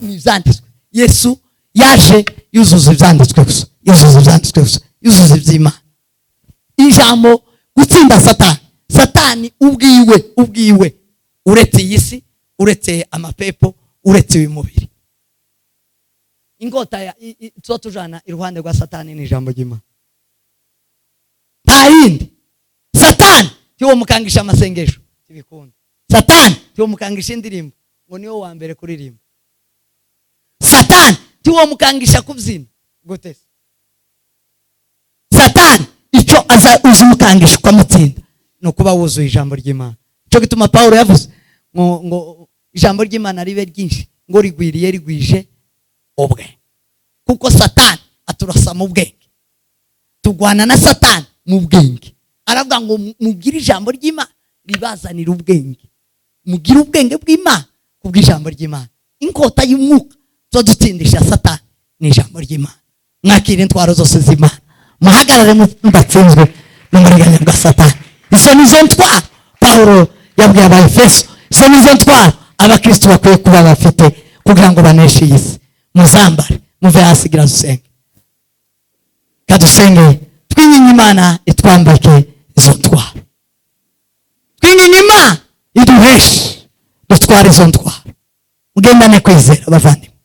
N'ibyanditswe. Yesu yaje yuzuza ibyanditswe gusa, yuzuza iby'Imana. Ijambo gutsinda Satani ubwiwe uretse iyi si, uretse amapepo, uretse uyu mubiri. Ingota tuba tujana iruhande rwa Satani ni ijambo ry'Imana. Nta yindi. Satani tiwo mukangisha amasengesho tibikunda. Satani tiwo mukangisha indirimbo ngo niyo wa mbere kuririmba. Satani tiwo mukangisha kubyina gutese. Satani icyo aza uzimukangisha kwamutsinda no kuba wuzuye ijambo ry'Imana. Cyo gituma Paulo yavuze ngo ijambo ry'Imana ribe ryinshi, ngo rigwije ubwe. Kuko Satani aturasa mu bwenge. Tugwana na Satani mu bwenge. Aravuga ngo mugire ijambo ry'Imana ribazanira ubwenge. Mugire ubwenge bw'Imana kubw'ijambo ry'Imana. Inkota y'umwuka zo dutsindisha Satani ni ijambo ry'Imana. Mwakire intwaro zose z'Imana, muhagarare mudatsinzwe n'umuriganya bwa Satani. Izo nizo ntwaro Paulo yabwiye Abaefeso. Izo nizo ntwaro abakristo bakwiye kuba bafite kugira ngo baneshe iyi si. Muzambare, muve hasi gira dusenge. Kadusenge twinginga Imana itwambike izo ntwaro. Twinginga Imana iduheshe dutware izo ntwaro. Mugendane kwizera bavandimwe,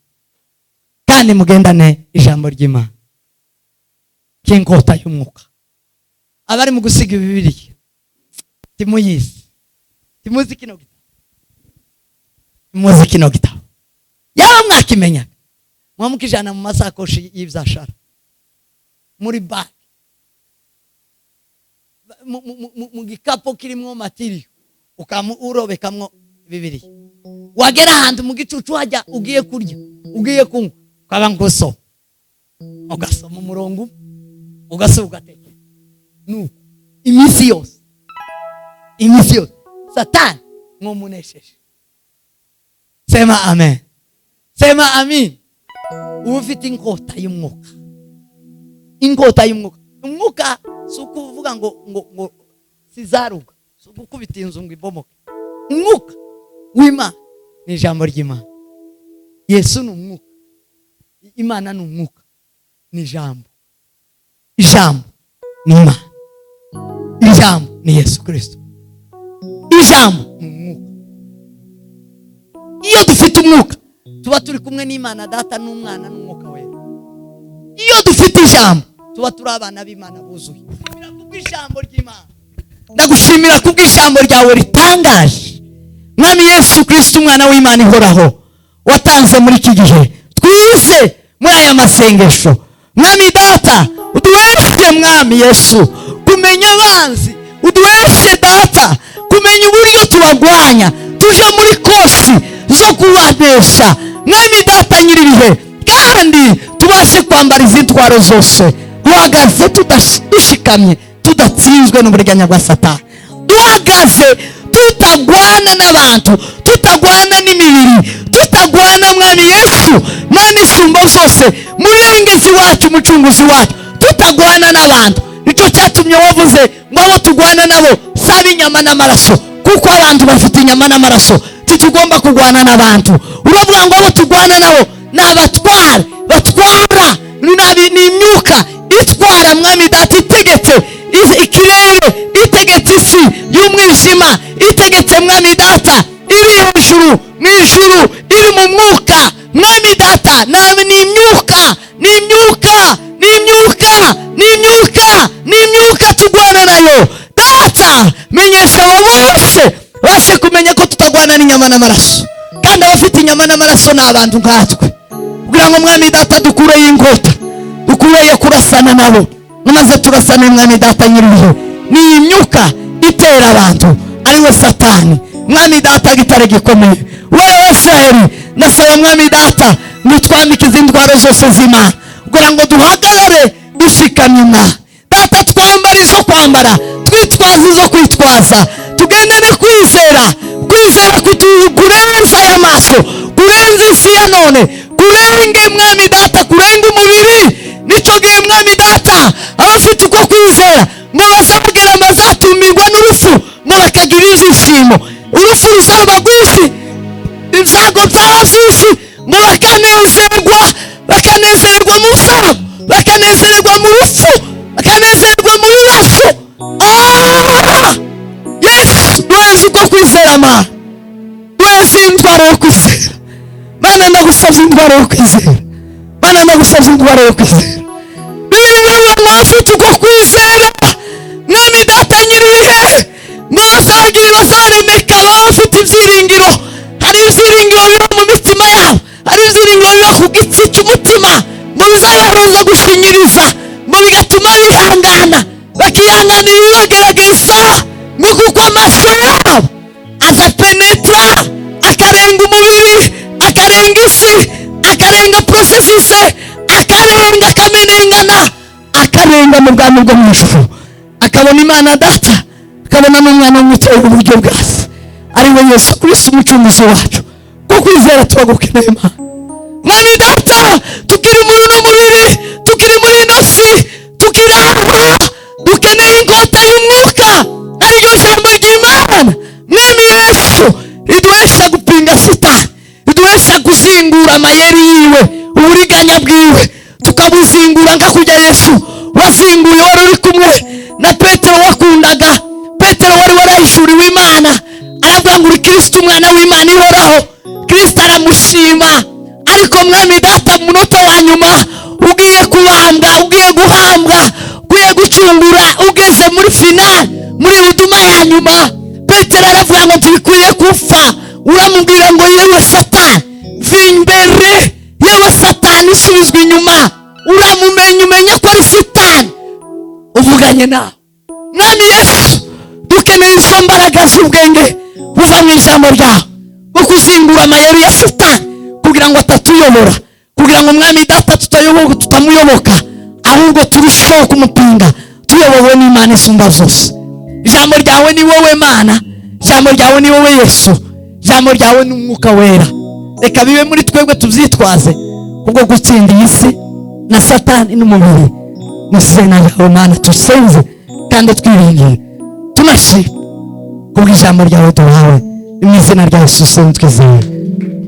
kandi mugendane ijambo ry'Imana k'inkota y'umwuka. Abari mu gusiga Bibiliya timuyizi, timuzi kino gitabo, timuzi kino gitabo. Yaba mwakimenyaga mwamukijana mu masakoshi y'ibyashara, muri bag, mu gikapo kirimo matiriyo, ukamurobekamwo Bibiliya. Wagera ahantu mu gicucu hajya ugiye kurya, ugiye kunywa, ukaba ngoso ugasoma umurongo, ugasoma ugatekera. Nuko iminsi yose Satani mwomunesheje. Sema amen. Sema amin. Ufite inkota y'umwuka. Inkota y'umwuka. Umwuka suko uvuga ngo sizaruka, suko kubita inzungu ibomoke. Umwuka w'Imana ni ijambo ry'Imana. Yesu ni umwuka, Imana ni umwuka, ni ijambo. Ijambo ni Imana, ijambo ni Yesu Kristo, ijambo ni umwuka. iyo dufite umwuka tuba turi kumwe n'Imana Data n'Umwana n'Umwuka wera. Iyo dufite ijambo tuba turi abana b'Imana buzuye. Kubw'ijambo ry'Imana, ndagushimira kubw'ijambo ryawe ritangaje. Mwami Yesu Kristo umwana w'Imana ihoraho watanze muri iki gihe twize muri aya masengesho. Mwami Data uduheshe Mwami Yesu kumenya abanzi, uduheshe Data kumenya uburyo tubagwanya, tuje muri kosi zo kubanesha Mwami Data nyiribihe, kandi tubashe kwambara izi ntwaro zose duhagaze dushikamye, tudatsinzwe n'uburiganya bwa Satani, duhagaze tutagwana n'abantu, tutagwana n'imibiri, tutagwana Mwami Yesu Mana isumba zose, murengezi wacu, umucunguzi wacu, tutagwana n'abantu. Nicyo cyatumye wavuze ngo abo tugwana nabo saba inyama n'amaraso, kuko abantu bafite inyama n'amaraso, tugomba kugwana n'abantu. Uravuga ngo abo tugwana nabo ni abatwara, batwara n'imyuka itwara Mwami Data, itegetse ikirere, itegetse isi y'umwijima, itegetse Mwami Data iri hejuru mu ijuru, iri mu mwuka Mwami Data, nawe ni imyuka, ni imyuka, ni imyuka, ni imyuka, ni imyuka tugwana nayo. Data menyesha abo bose bashe kumenya ko tutagwana n'inyama n'amaraso, kandi abafite inyama n'amaraso ni abantu nkatwe, kugira ngo Mwami Data dukureyo inkota, dukureyo kurasana nabo, maze turasane Mwami Data nyiribihe ni imyuka itera abantu, ariwe Satani Mwami Data gitare gikomeye. Wewe Israeli nasaba Mwami Data nitwambike izi ntwaro zose z'Imana, kugira ngo duhagarare dushikamye Data, twambara izo kwambara, twitwaza izo kwitwaza, tugendane kwizera, kwizera kurenza aya maso, kurenza isi ya none, kurenge Mwami Data, kurenga umubiri. Nicyo gihe Mwami Data abafite uko kwizera ngo bazabwira bazatumirwa n'urupfu, ngo bakagira ibyishimo, urupfu ruzabagusha, ibyago byaba byinshi, ngo bakanezerwa mu byago, bakanezerwa mu rupfu, bakanezerwa mu bibazo. Yesu duheze uko kwizera Mana, duheze intwaro yo kwizera Mana, ndagusabye intwaro yo kwizera Mana, ndagusabye intwaro yo kwizera. Wewe mwafite uko kwizera Mwami Data nyiribihe, bazaremeka bafite ibyiringiro. Hari ibyiringiro biba mu mitima yabo, hari ibyiringiro biba ku gitsi cy'umutima, ngo bizabahuza gushinyiriza, ngo bigatuma bihangana, bakihanganira ibibagerageza, ngo kuko amaso yabo azapenetra, akarenga umubiri, akarenga isi, akarenga processes, akarenga akamenengana, akarenga mu bwami bwo mu ijuru, akabona Imana Data, akabona n'umwana w'umwicaye mu buryo bwa se, ari we Yesu Kristo umucunguzi wacu. Ko kwizera turagukeneye Mana. Mwami Data, tukiri muri uno mubiri, tukiri muri ino si, tukiri aha, dukeneye inkota y'umwuka, ariryo jambo ry'Imana. Mwami Yesu riduhesha gupinga Satani, riduhesha kuzingura amayeri yiwe, uburiganya bwiwe, tukabuzingura nka kujya Yesu wazinguye wari uri kumwe na Petero wakundaga. Petero wari warahishuriwe Imana, aravuga ngo uri Kristo umwana w'Imana ihoraho. Kristo aramushima, ariko Mwami Data mu munota wa nyuma ugiye kubambwa, ugiye guhambwa, ugiye gucungura, ugeze muri finale, muri huduma ya nyuma, Petero aravuga ngo tubikwiriye kupfa. Uramubwira ngo yewe Satani vimbere, yewe Satani subizwa inyuma, uramumenya, umenya ko ari Satani uvuganye nawe. Mwami Yesu dukeneye izo mbaraga z'ubwenge buva mu ijambo ryawe, bwo kuzingura amayeri ya Satani kugira ngo atatuyobora, kugira ngo Mwami Data tutamuyoboka, ahubwo turusheho kumupinga, tuyobowe n'Imana isumba zose. Ijambo ryawe ni wowe Mana, ijambo ryawe ni wowe Yesu, ijambo ryawe ni Umwuka wera. Reka bibe muri twebwe tubyitwaze kubwo gutsinda iyi si na Satani n'umubiri. Mu izina ryawe Mana tusenze kandi twiringiye, tunashima kubw'ijambo ryawe duhawe, mu izina rya Yesu twizeye.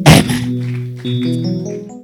Amen.